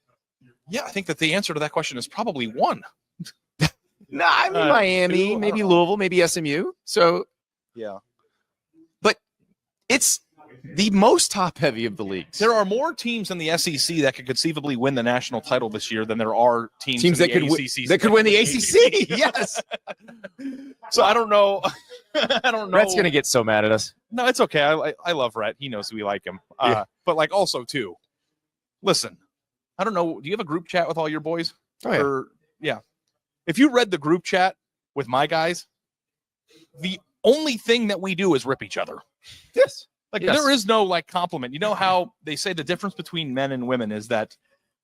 Yeah, I think that the answer to that question is probably 1.
No, I mean Miami,
2,
maybe Louisville, maybe SMU. So,
yeah.
but it's the most top heavy of the leagues.
There are more teams in the SEC that could conceivably win the national title this year than there are teams in
that
the
could
ACC
that could win the ACC. Yes.
So I don't know. I don't know.
Brett's gonna get so mad at us.
No, it's okay. I love Rhett. He knows we like him.
Yeah.
But like also too, listen, I don't know. Do you have a group chat with all your boys?
Oh, yeah.
Or, yeah. If you read the group chat with my guys, the only thing that we do is rip each other.
Yes.
Like
Yes.
there is no like compliment. You know how they say the difference between men and women is that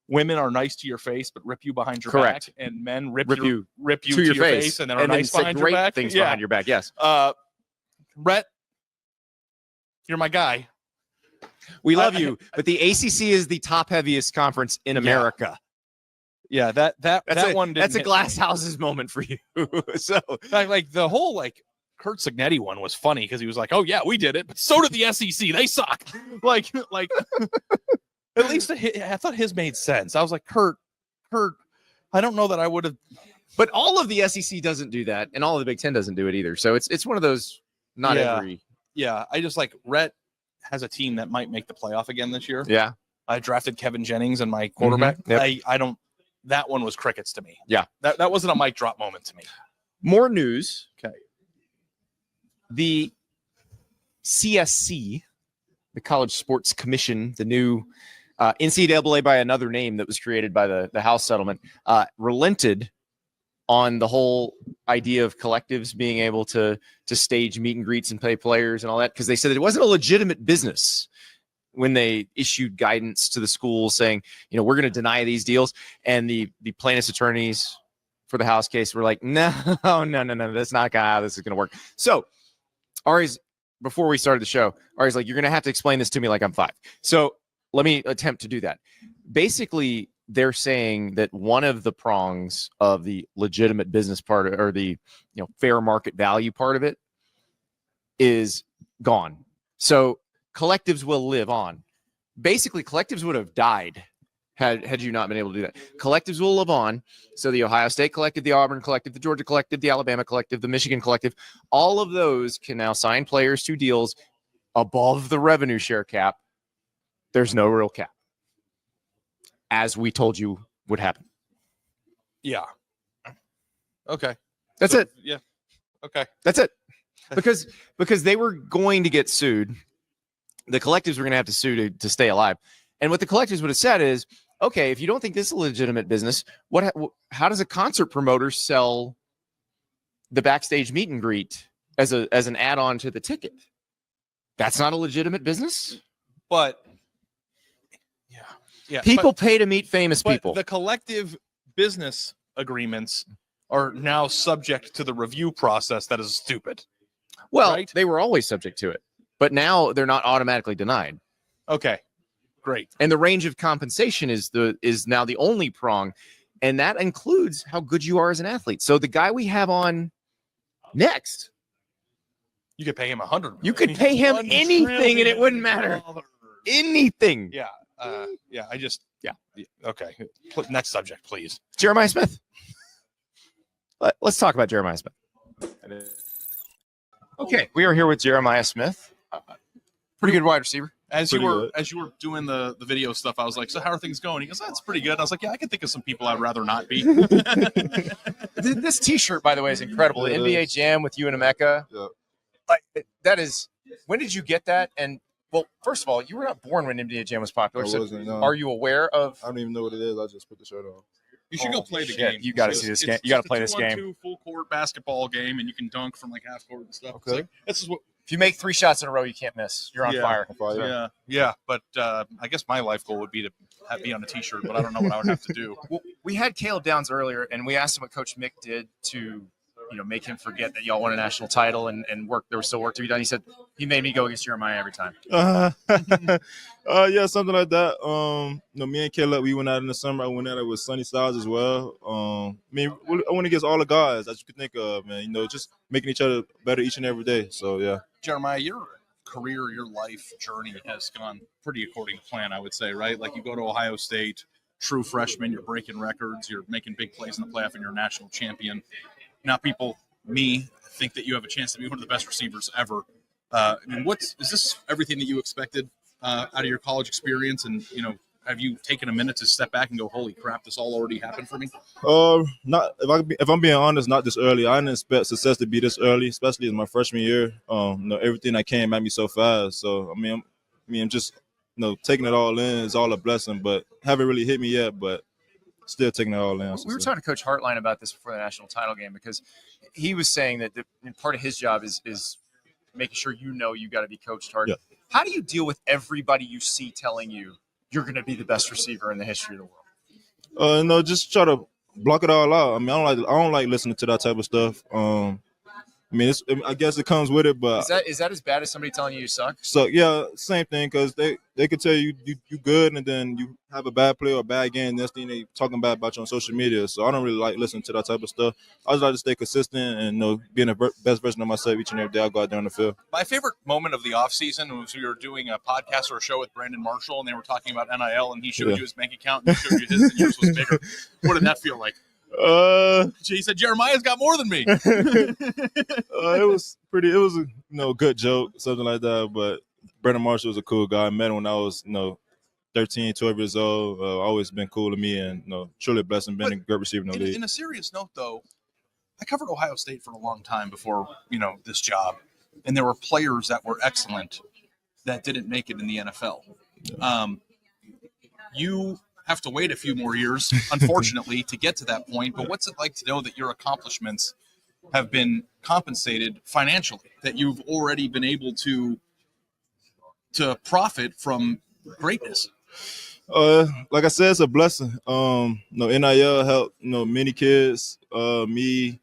women are nice to your face but rip you behind your
Correct.
back, and men rip you
to your face
and then are nice
say
behind your
great
back.
things
Yeah.
behind your back. Yes.
Rhett, you're my guy.
We love you, but the ACC is the top heaviest conference in America.
Yeah, that one didn't
That's a
hit
glass houses moment for you. So
like the whole like Kurt Signetti one was funny because he was like, "Oh yeah, we did it, but so did the SEC. They suck." like at least I thought his made sense. I was like, Kurt, I don't know that I would have.
but all of the SEC doesn't do that, and all of the Big Ten doesn't do it either. So it's one of those. Not
Yeah.
every.
Yeah, I just like Rhett has a team that might make the playoff again this year.
Yeah.
I drafted Kevin Jennings and my quarterback.
Yep.
I don't. That one was crickets to me.
Yeah.
That wasn't a mic drop moment to me.
More news.
Okay.
The CSC, the College Sports Commission, the new NCAA by another name that was created by the House settlement, relented on the whole idea of collectives being able to stage meet and greets and pay players and all that, because they said that it wasn't a legitimate business when they issued guidance to the schools saying, we're going to deny these deals. And the plaintiff's attorneys for the House case were like, no, that's not how this is going to work. So Ari's, before we started the show, Ari's like, you're going to have to explain this to me like I'm 5. So let me attempt to do that. Basically, they're saying that one of the prongs of the legitimate business part, or the fair market value part of it, is gone. So collectives will live on. Basically, collectives would have died had you not been able to do that. Collectives will live on. So the Ohio State Collective, the Auburn Collective, the Georgia Collective, the Alabama Collective, the Michigan Collective, all of those can now sign players to deals above the revenue share cap. There's no real cap, as we told you would happen.
Yeah. Okay.
That's it.
Yeah. Okay.
That's it. Because they were going to get sued. The collectives were going to have to sue to stay alive. And what the collectives would have said is, okay, if you don't think this is a legitimate business, how does a concert promoter sell the backstage meet and greet as an add-on to the ticket? That's not a legitimate business.
But yeah,
people pay to meet famous people.
The collective business agreements are now subject to the review process that is stupid.
Well,
right?
They were always subject to it, but now they're not automatically denied.
Okay, great.
And the range of compensation is now the only prong, and that includes how good you are as an athlete. So the guy we have on next,
you could pay him $100.
You could pay him
$1
anything, and it wouldn't matter. Anything.
Yeah. Okay. Next subject, please.
Jeremiah Smith. Let's talk about Jeremiah Smith. Okay, we are here with Jeremiah Smith. Pretty good wide receiver.
As you
Pretty
were doing the video stuff, I was like, so how are things going? He goes, that's pretty good. And I was like, yeah, I can think of some people I'd rather not be.
This T-shirt, by the way, is incredible. The
Yeah, it
NBA
is.
Jam with you and Emeka.
Yeah.
Like, that is. When did you get that? And well, first of all, you were not born when NBA Jam was popular.
I
So
wasn't, no.
are you aware of?
I don't even know what it is. I just put the shirt on.
You should go play the
shit.
game.
You got to
It's-
see this
it's
game. You got to
just
play
a
this game.
2-on-2 full court basketball game, and you can dunk from like half court and stuff. It's
Okay.
like, this is what.
If you make 3 shots in a row, you can't miss. You're on
Yeah.
fire.
On fire.
Yeah. But I guess my life goal would be to be on a T-shirt, but I don't know what I would have to do.
Well, we had Caleb Downs earlier, and we asked him what Coach Mick did to, make him forget that y'all won a national title and work. There was still work to be done. He said he made me go against Jeremiah every time.
Yeah, something like that. Me and Caleb, we went out in the summer. I went out with Sonny Styles as well. I went against all the guys that you could think of, man. Just making each other better each and every day. So yeah.
Jeremiah, your career, your life journey has gone pretty according to plan, I would say, right? Like you go to Ohio State, true freshman, you're breaking records, you're making big plays in the playoff, and you're a national champion. Now people, think that you have a chance to be one of the best receivers ever. Is this everything that you expected out of your college experience? And, have you taken a minute to step back and go, holy crap, this all already happened for me?
Not if I'm being honest, not this early. I didn't expect success to be this early, especially in my freshman year. Everything that came at me so fast. So I'm just taking it all in. It's all a blessing, but haven't really hit me yet. But still taking it all in.
We were talking to Coach Hartline about this before the national title game because he was saying that part of his job is making sure you got to be coached hard.
Yeah.
How do you deal with everybody you see telling you you're going to be the best receiver in the history of the world?
Just try to block it all out. I don't like listening to that type of stuff. I guess it comes with it, but
Is that as bad as somebody telling you suck?
so yeah, same thing because they could tell you good and then you have a bad play or a bad game. Next thing they talking bad about you on social media. So I don't really like listening to that type of stuff. I just like to stay consistent and being the best version of myself each and every day I go out there on the field.
My favorite moment of the offseason was we were doing a podcast or a show with Brandon Marshall, and they were talking about NIL, and he showed you his bank account, and he showed you his, and yours was bigger. What did that feel like? He said, Jeremiah's got more than me.
It was a good joke, something like that. But Brandon Marshall was a cool guy. I met him when I was 13, 12 years old. Always been cool to me, and truly a blessing being a great receiver in the league.
In a serious note, though, I covered Ohio State for a long time before this job, and there were players that were excellent that didn't make it in the NFL. You have to wait a few more years, unfortunately, to get to that point. But what's it like to know that your accomplishments have been compensated financially, that you've already been able to profit from greatness?
Like I said, it's a blessing. NIL helped, many kids, me,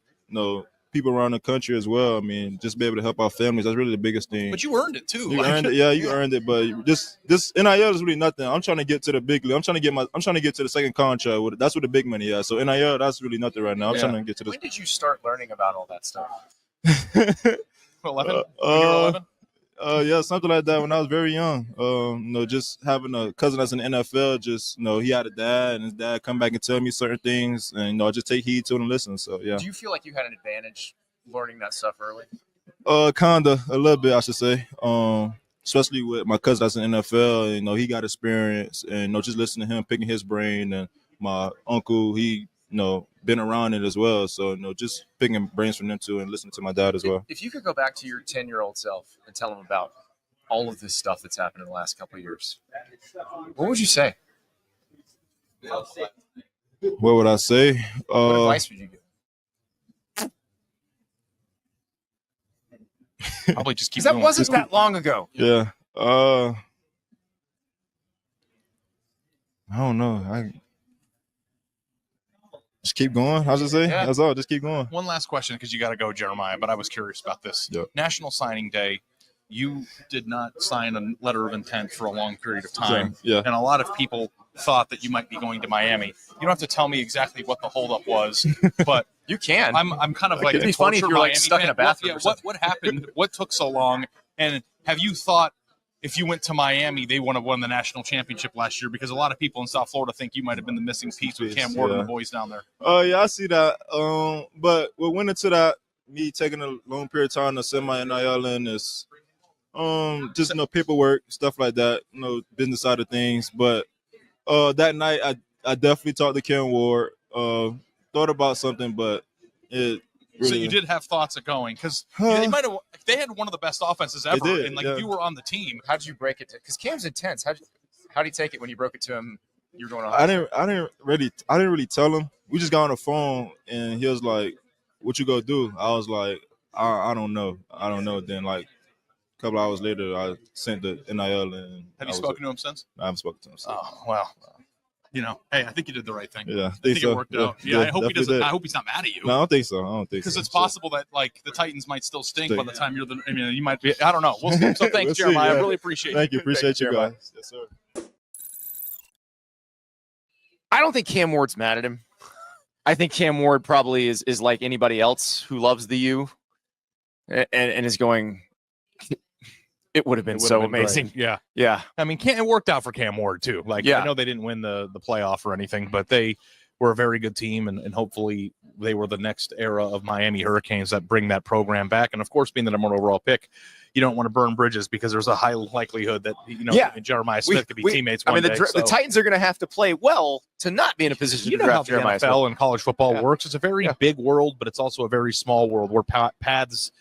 people around the country as well. Just be able to help our families. That's really the biggest thing.
But you earned it too.
You earned it. Yeah, you earned it. But this NIL is really nothing. I'm trying to get to the big league. I'm trying to get to the second contract. That's where the big money is. So NIL, that's really nothing right now. I'm trying to get to this.
When did you start learning about all that stuff?
11? When you were 11?
Yeah, something like that when I was very young. Just having a cousin that's in the NFL, he had a dad, and his dad come back and tell me certain things, and I just take heed to it and listen. So yeah.
Do you feel like you had an advantage learning that stuff early?
Kinda, a little bit, I should say. Especially with my cousin that's in the NFL, he got experience, and just listening to him, picking his brain, and my uncle, he been around it as well. So, just picking brains from them too and listening to my dad as well.
If you could go back to your 10-year-old self and tell him about all of this stuff that's happened in the last couple of years, what would you say?
What would I say?
What advice would you give?
Probably just keep
That
going.
wasn't that long ago.
Yeah. I don't know. Just keep going. I should say.
Yeah.
That's all. Just keep going.
One last question, because you got to go, Jeremiah, but I was curious about this.
Yep.
National Signing Day, you did not sign a letter of intent for a long period of time.
Yeah.
And a lot of people thought that you might be going to Miami. You don't have to tell me exactly what the holdup was, but
You can.
I'm kind of like
It'd
a
be funny if
tortured
you were like
Miami
stuck in
fan.
a bathroom or
What
something.
happened? What took so long? And have you thought if you went to Miami, they would have won the national championship last year? Because a lot of people in South Florida think you might have been the missing piece with Cam Ward and the boys down there.
Yeah, I see that. But what went into that, me taking a long period of time to send my NIL in is Just paperwork, stuff like that, business side of things. But that night I definitely talked to Ken Ward, thought about something, but it really,
so you did have thoughts of going, because they had one of the best offenses ever,
did,
and
yeah.
you were on the team.
How did you break it to? Because Cam's intense. How did he take it when you broke it to him? You were going on.
I didn't really tell him. We just got on the phone and he was like, "What you gonna do?" I was like, I don't know. Then like a couple hours later, I sent the NIL and.
Have you spoken to him since?
I haven't spoken to him since.
Oh well. Hey, I think you did the right thing.
Yeah,
I think it worked out. Yeah, I hope he doesn't.
did.
I hope he's not mad at you.
No, I don't think so.
Because it's possible that like the Titans might still stink by the time you're the. I mean, you might be. I don't know. We'll see. So thanks,
We'll see,
Jeremiah.
yeah.
I really appreciate.
Thank you. Appreciate you
Jeremiah.
guys. Yes, sir.
I don't think Cam Ward's mad at him. I think Cam Ward probably is like anybody else who loves the U and is going, it would have been so amazing.
Great. Yeah.
Yeah.
I mean, it worked out for Cam Ward too. Like,
yeah.
I know they didn't win the playoff or anything, but they were a very good team, and hopefully they were the next era of Miami Hurricanes that bring that program back. And of course, being the number one overall pick, you don't want to burn bridges because there's a high likelihood that Jeremiah Smith could be teammates.
I mean, the Titans are going to have to play well to not be in a position to draft Jeremiah Smith.
NFL and college football works. It's a very big world, but it's also a very small world where paths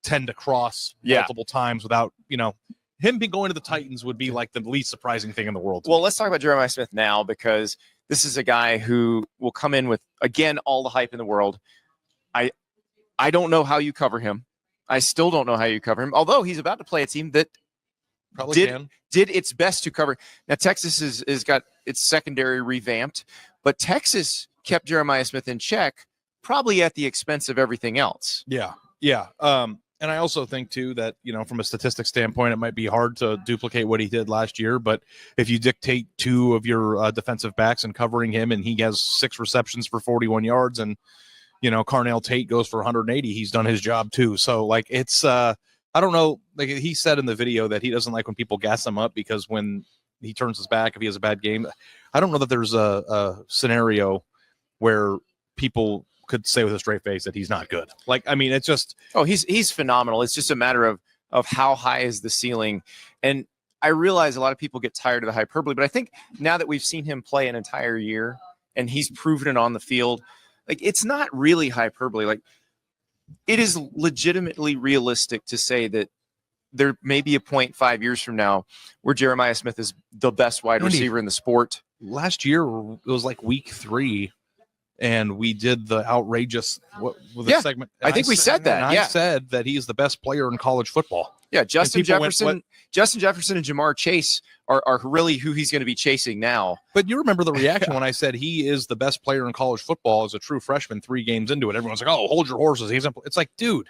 tend to cross multiple times without, him going to the Titans would be like the least surprising thing in the world.
Well, let's talk about Jeremiah Smith now, because this is a guy who will come in with, again, all the hype in the world. I don't know how you cover him. I still don't know how you cover him, although he's about to play a team that
probably
did its best to cover. Now, Texas is got its secondary revamped, but Texas kept Jeremiah Smith in check, probably at the expense of everything else.
Yeah. And I also think, too, that, from a statistics standpoint, it might be hard to duplicate what he did last year. But if you dictate two of your defensive backs and covering him, and he has 6 receptions for 41 yards, and, Carnell Tate goes for 180, he's done his job, too. So, like, it's I don't know. Like he said in the video that he doesn't like when people gas him up, because when he turns his back, if he has a bad game, I don't know that there's a scenario where people could say with a straight face that he's not good. Like, I mean, it's just,
he's phenomenal. It's just a matter of how high is the ceiling. And I realize a lot of people get tired of the hyperbole, but I think now that we've seen him play an entire year and he's proven it on the field, like, it's not really hyperbole. Like, it is legitimately realistic to say that there may be a point 5 years from now where Jeremiah Smith is the best wide receiver in the sport.
Last year, it was like week 3. And we did the outrageous segment.
I think we said that.
I said that he's the best player in college football.
Yeah, Justin Jefferson and Jamar Chase are really who he's going to be chasing now.
But you remember the reaction when I said he is the best player in college football as a true freshman 3 games into it. Everyone's like, "Oh, hold your horses." It's like, dude,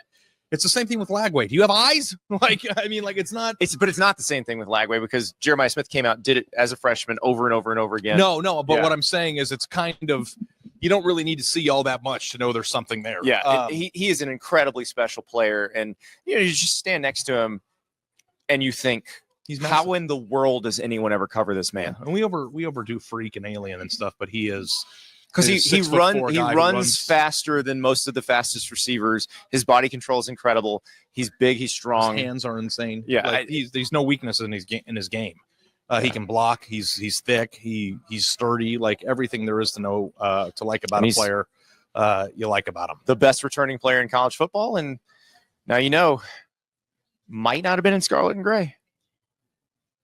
it's the same thing with Lagway. Do you have eyes? It's not.
But it's not the same thing with Lagway, because Jeremiah Smith came out and did it as a freshman over and over and over again.
No. But what I'm saying is, it's kind of, you don't really need to see all that much to know there's something there.
Yeah, he is an incredibly special player, and you just stand next to him, and you think, how in the world does anyone ever cover this man?
And we overdo freak and alien and stuff, but he is,
because he runs faster than most of the fastest receivers. His body control is incredible. He's big. He's strong.
His hands are insane.
Yeah,
there's no weakness in his game. He can block. He's thick. He's sturdy. Like, everything there is to know to like about a player, you like about him.
The best returning player in college football, and now might not have been in scarlet and gray,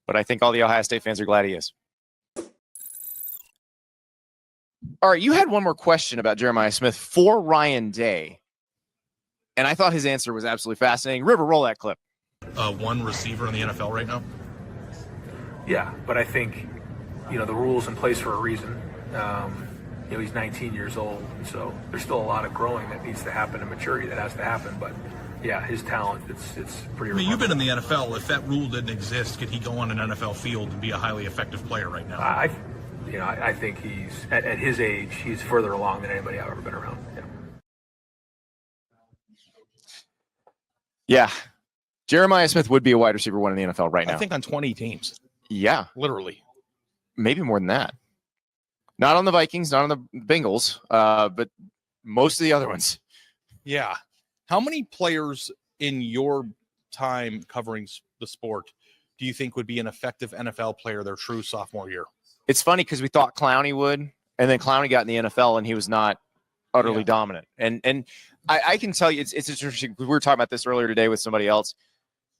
but I think all the Ohio State fans are glad he is. All right, you had one more question about Jeremiah Smith for Ryan Day, and I thought his answer was absolutely fascinating. River, roll that clip.
One receiver in the NFL right now.
Yeah, but I think, the rule's in place for a reason. He's 19 years old, so there's still a lot of growing that needs to happen and maturity that has to happen. But yeah, his talent, it's pretty.
I mean, you've been in the NFL. If that rule didn't exist, could he go on an NFL field and be a highly effective player right now?
I think he's at his age, he's further along than anybody I've ever been around.
Yeah. Jeremiah Smith would be a wide receiver 1 in the NFL right now.
I think on 20 teams.
Yeah.
Literally.
Maybe more than that. Not on the Vikings, not on the Bengals, but most of the other ones.
Yeah. How many players in your time covering
the sport do you think would be an effective NFL player their true sophomore year?
It's funny because we thought Clowney would, and then Clowney got in the NFL and he was not utterly dominant. And I can tell you, it's interesting. We were talking about this earlier today with somebody else.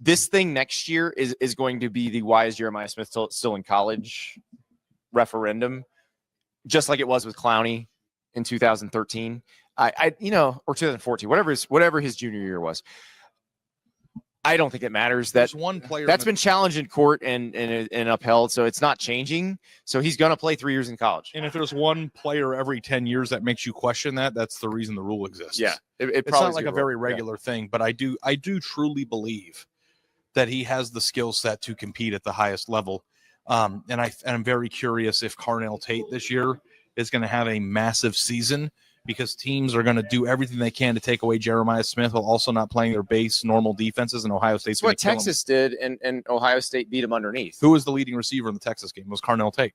This thing next year is going to be the why is Jeremiah Smith still in college referendum, just like it was with Clowney in 2013. Or 2014, whatever his junior year was. I don't think it matters.
There's one player
that's been challenged in court and upheld, so it's not changing. So he's going to play 3 years in college.
And if there's one player every 10 years that makes you question that, that's the reason the rule exists.
Yeah,
it's not like a very regular thing, but I do truly believe that he has the skill set to compete at the highest level. And I'm very curious if Carnell Tate this year is going to have a massive season, because teams are going to do everything they can to take away Jeremiah Smith while also not playing their base normal defenses. And Ohio State's
what Texas did, and Ohio State beat him underneath.
Who was the leading receiver in the Texas game? It was Carnell Tate.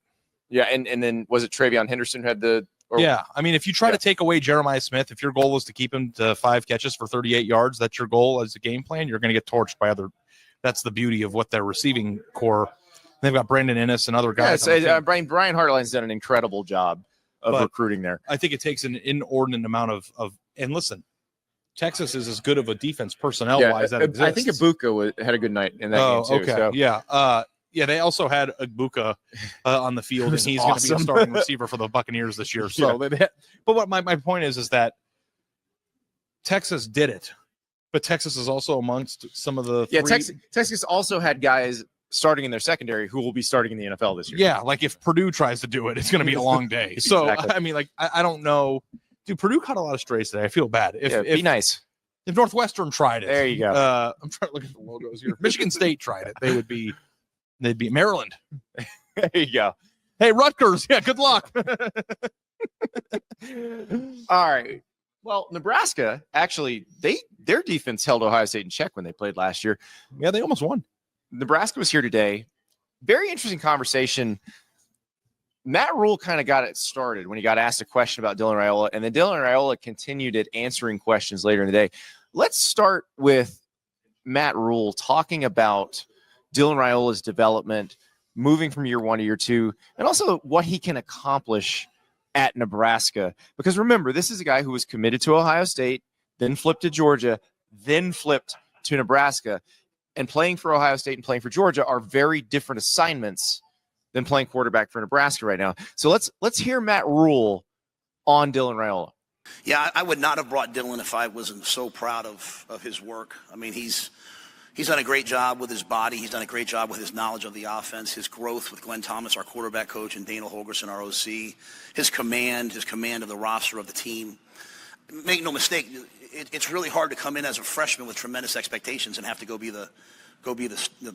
Yeah, and then was it Travion Henderson who had the?
Yeah, I mean, if you try to take away Jeremiah Smith, if your goal is to keep him to 5 catches for 38 yards, that's your goal as a game plan. You're going to get torched by other. That's the beauty of what their receiving core. They've got Brandon Ennis and other guys.
Yeah, Brian Hartline's done an incredible job of recruiting there.
I think it takes an inordinate amount of and listen, Texas is as good of a defense personnel-wise that exists.
I think Ibuka had a good night in that game too.
Okay.
So.
Yeah. They also had Ibuka on the field, and he's going to be a starting receiver for the Buccaneers this year. So, but what my point is that Texas did it, but Texas is also amongst some of the
Texas also had guys starting in their secondary who will be starting in the NFL this year.
Yeah, like if Purdue tries to do it, it's going to be a long day. So, exactly. I mean, like, I don't know. Dude, Purdue caught a lot of strays today. I feel bad.
Be nice.
If Northwestern tried it.
There you go.
I'm trying to look at the logos here. Michigan State tried it. They'd be Maryland.
There you go.
Hey, Rutgers. Yeah, good luck.
All right. Well, Nebraska, actually, their defense held Ohio State in check when they played last year.
Yeah, they almost won.
Nebraska was here today. Very interesting conversation. Matt Rule kind of got it started when he got asked a question about Dylan Raiola, and then Dylan Raiola continued it answering questions later in the day. Let's start with Matt Rule talking about Dylan Raiola's development, moving from year 1 to year 2, and also what he can accomplish at Nebraska. Because remember, this is a guy who was committed to Ohio State, then flipped to Georgia, then flipped to Nebraska. And playing for Ohio State and playing for Georgia are very different assignments than playing quarterback for Nebraska right now. So let's hear Matt Rule on Dylan Raiola.
Yeah, I would not have brought Dylan if I wasn't so proud of his work. I mean, he's done a great job with his body. He's done a great job with his knowledge of the offense, his growth with Glenn Thomas, our quarterback coach, and Dana Holgerson, our OC, his command of the roster of the team. Make no mistake, it's really hard to come in as a freshman with tremendous expectations and have to go be the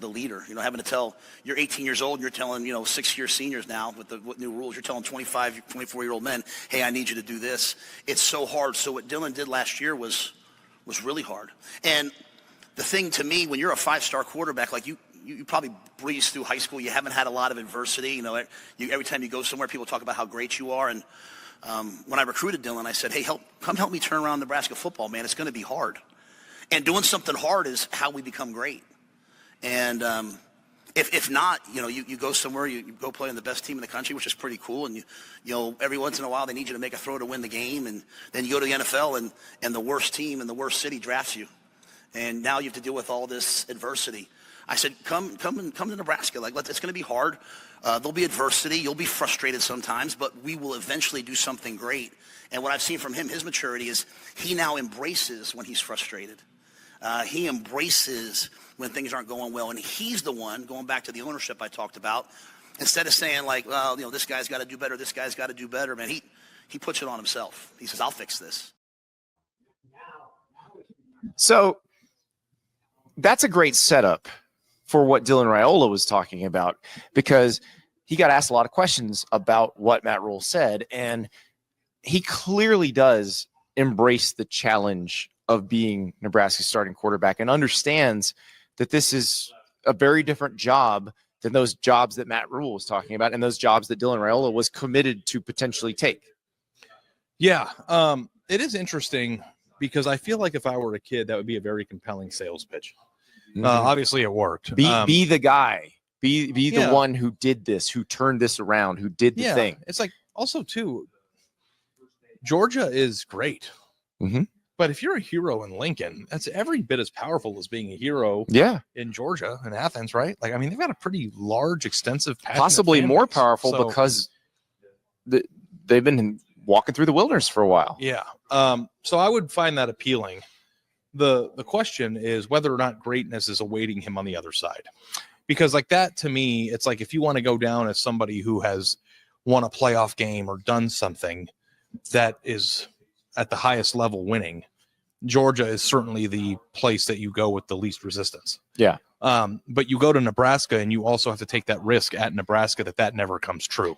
leader. You know, having to tell, you're 18 years old, and you're telling, 6-year seniors now with new rules, you're telling 25, 24-year-old men, hey, I need you to do this. It's so hard. So what Dylan did last year was really hard. And the thing to me, when you're a 5-star quarterback, like you probably breezed through high school, you haven't had a lot of adversity. Every time you go somewhere, people talk about how great you are. And when I recruited Dylan, I said, hey, come help me turn around Nebraska football, man. It's going to be hard. And doing something hard is how we become great. And if not, you go somewhere, you go play on the best team in the country, which is pretty cool. And, every once in a while they need you to make a throw to win the game. And then you go to the NFL and the worst team in the worst city drafts you. And now you have to deal with all this adversity. I said, come to Nebraska. It's going to be hard. There'll be adversity. You'll be frustrated sometimes, but we will eventually do something great. And what I've seen from him, his maturity is he now embraces when he's frustrated. He embraces when things aren't going well. And he's the one, going back to the ownership I talked about, instead of saying this guy's got to do better, this guy's got to do better, man, he puts it on himself. He says, I'll fix this.
So that's a great setup for what Dylan Raiola was talking about, because he got asked a lot of questions about what Matt Rule said, and he clearly does embrace the challenge of being Nebraska's starting quarterback and understands that this is a very different job than those jobs that Matt Rule was talking about and those jobs that Dylan Raiola was committed to potentially take.
Yeah, it is interesting because I feel like if I were a kid, that would be a very compelling sales pitch. Obviously, it worked.
Be the guy. Be
Yeah.
the one who did this, who turned this around, who did the thing.
It's like also too. Georgia is great,
Mhm.
but if you're a hero in Lincoln, that's every bit as powerful as being a hero
Yeah,
in Georgia and Athens, right? Like, I mean, they've got a pretty large, extensive, passionate
possibly
fan
more
base.
powerful
So,
because they've been walking through the wilderness for a while.
yeah. So I would find that appealing. The question is whether or not greatness is awaiting him on the other side, because like that to me, it's like if you want to go down as somebody who has won a playoff game or done something that is at the highest level winning, Georgia is certainly the place that you go with the least resistance.
Yeah.
But you go to Nebraska and you also have to take that risk at Nebraska that never comes true,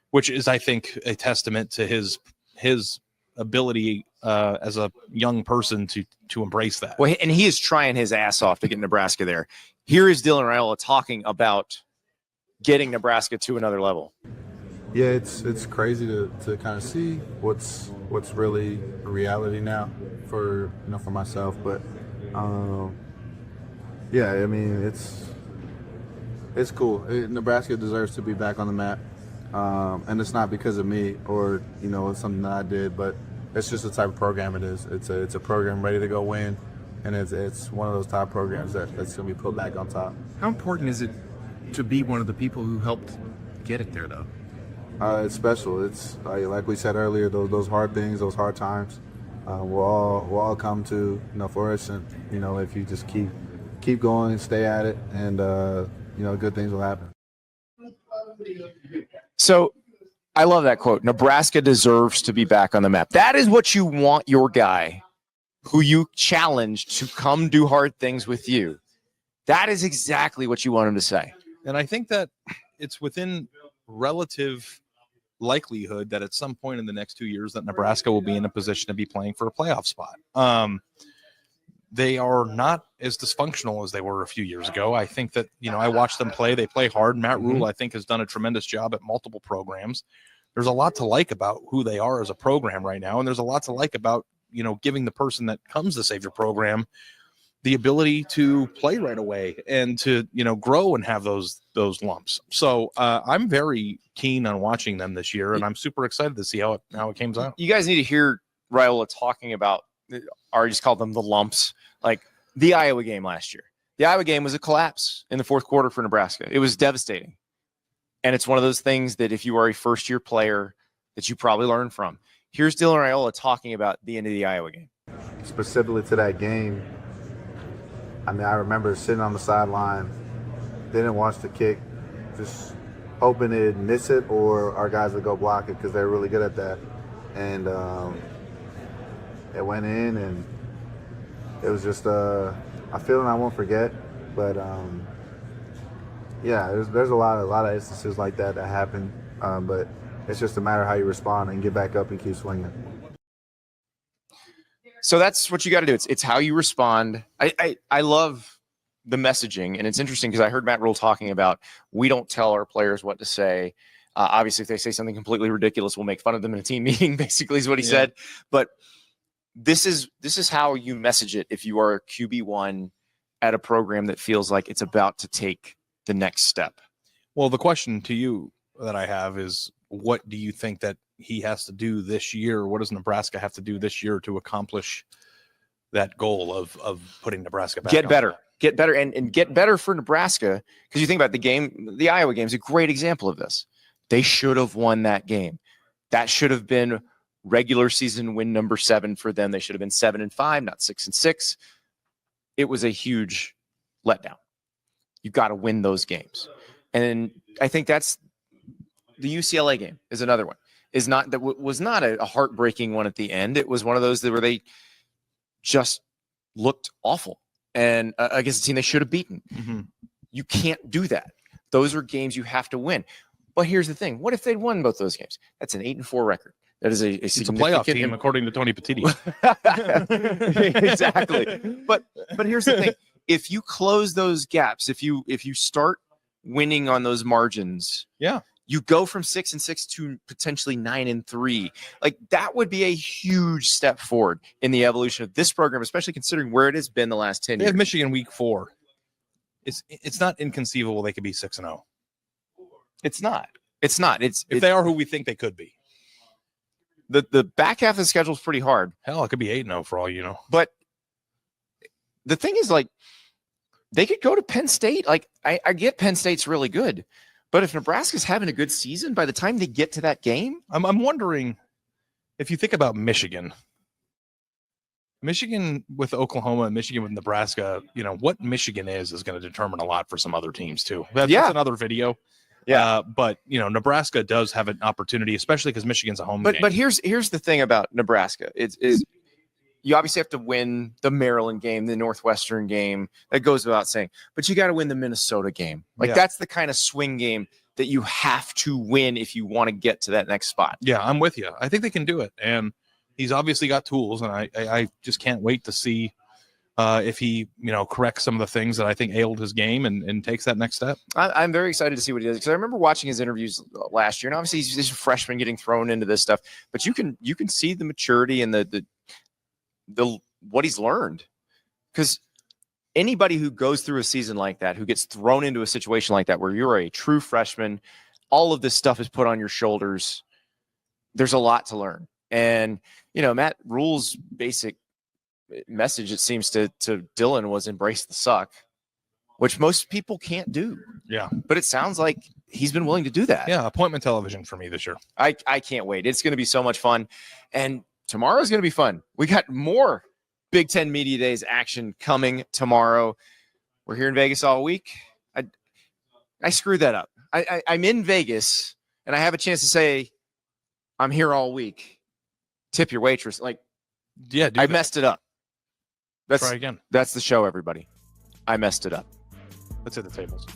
which is, I think, a testament to his ability as a young person to embrace that.
Well, and he is trying his ass off to get Nebraska there. Here is Dylan Raiola talking about getting Nebraska to another level.
Yeah, it's crazy to kind of see what's really a reality now for myself. But yeah, I mean it's cool. Nebraska deserves to be back on the map, and it's not because of me or it's something that I did, but it's just the type of program it is. It's a program ready to go win, and it's one of those top programs that's going to be put back on top.
How important is it to be one of the people who helped get it there, though?
It's special. It's like we said earlier, those hard things, those hard times, will all come to fruition. If you just keep going, stay at it, and good things will happen.
So I love that quote. Nebraska deserves to be back on the map. That is what you want your guy who you challenge to come do hard things with you. That is exactly what you want him to say.
And I think that it's within relative likelihood that at some point in the next 2 years that Nebraska will be in a position to be playing for a playoff spot. They are not as dysfunctional as they were a few years ago. I think that, I watched them play. They play hard. Matt Rule, I think, has done a tremendous job at multiple programs. There's a lot to like about who they are as a program right now. And there's a lot to like about, giving the person that comes to save your program the ability to play right away and to, grow and have those lumps. So I'm very keen on watching them this year, and I'm super excited to see how it comes out.
You guys need to hear Raiola talking about, or just call them the lumps, like the Iowa game last year. The Iowa game was a collapse in the fourth quarter for Nebraska. It was devastating. And it's one of those things that if you are a first-year player that you probably learn from. Here's Dylan Raiola talking about the end of the Iowa game.
Specifically to that game, I remember sitting on the sideline, didn't watch the kick, just hoping it'd miss it or our guys would go block it because they're really good at that. And it went in, and it was just a feeling I won't forget. But yeah, there's a lot of instances like that happen, but it's just a matter of how you respond and get back up and keep swinging.
So that's what you got to do. It's how you respond. I love the messaging, and it's interesting because I heard Matt Rule talking about we don't tell our players what to say. Obviously, if they say something completely ridiculous, we'll make fun of them in a team meeting, basically is what he said. But this is how you message it if you are a QB1 at a program that feels like it's about to take the next step.
Well, the question to you that I have is, what do you think that he has to do this year? What does Nebraska have to do this year to accomplish that goal of putting Nebraska back?
Get better and get better for Nebraska. Because you think about the game, the Iowa game is a great example of this. They should have won that game. That should have been regular season win number 7 for them. They should have been 7-5, not 6-6. It was a huge letdown. You've got to win those games. And I think that's the UCLA game is another one. Was not a heartbreaking one at the end. It was one of those where they just looked awful. And against a team they should have beaten.
Mm-hmm.
You can't do that. Those are games you have to win. But here's the thing. What if they'd won both those games? That's an 8-4 record. That is a
playoff team, according to Tony Petitti.
Exactly. But here's the thing. If you close those gaps, if you start winning on those margins, you go from 6-6 to potentially 9-3. Like that would be a huge step forward in the evolution of this program, especially considering where it has been the last 10 years.
They have Michigan week 4. it's not inconceivable they could be 6-0.
It's not. It's not.
If they are who we think they could be.
The back half of the schedule is pretty hard.
Hell, it could be 8-0 for all you know.
But the thing is, like, they could go to Penn State. Like, I get Penn State's really good, but if Nebraska's having a good season, by the time they get to that game,
I'm wondering if you think about Michigan with Oklahoma and Michigan with Nebraska, what Michigan is going to determine a lot for some other teams too. That's another video.
Yeah.
But Nebraska does have an opportunity, especially because Michigan's a home game.
But here's the thing about Nebraska. Is you obviously have to win the Maryland game, the Northwestern game. That goes without saying. But you got to win the Minnesota game. That's the kind of swing game that you have to win if you want to get to that next spot.
Yeah, I'm with you. I think they can do it. And he's obviously got tools, and I just can't wait to see if he, corrects some of the things that I think ailed his game and takes that next step.
I'm very excited to see what he does, because I remember watching his interviews last year, and obviously he's a freshman getting thrown into this stuff, but you can see the maturity and the what he's learned, because anybody who goes through a season like that, who gets thrown into a situation like that, where you're a true freshman, all of this stuff is put on your shoulders. There's a lot to learn. And, Matt Rule's basic message, it seems to Dylan, was embrace the suck, which most people can't do.
Yeah.
But it sounds like he's been willing to do that.
Yeah. Appointment television for me this year.
I can't wait. It's going to be so much fun. And tomorrow's going to be fun. We got more Big Ten Media Days action coming tomorrow. We're here in Vegas all week. I screwed that up. I'm in Vegas, and I have a chance to say I'm here all week. Tip your waitress. I messed it up.
Try again.
That's the show, everybody. I messed it up.
Let's hit the tables.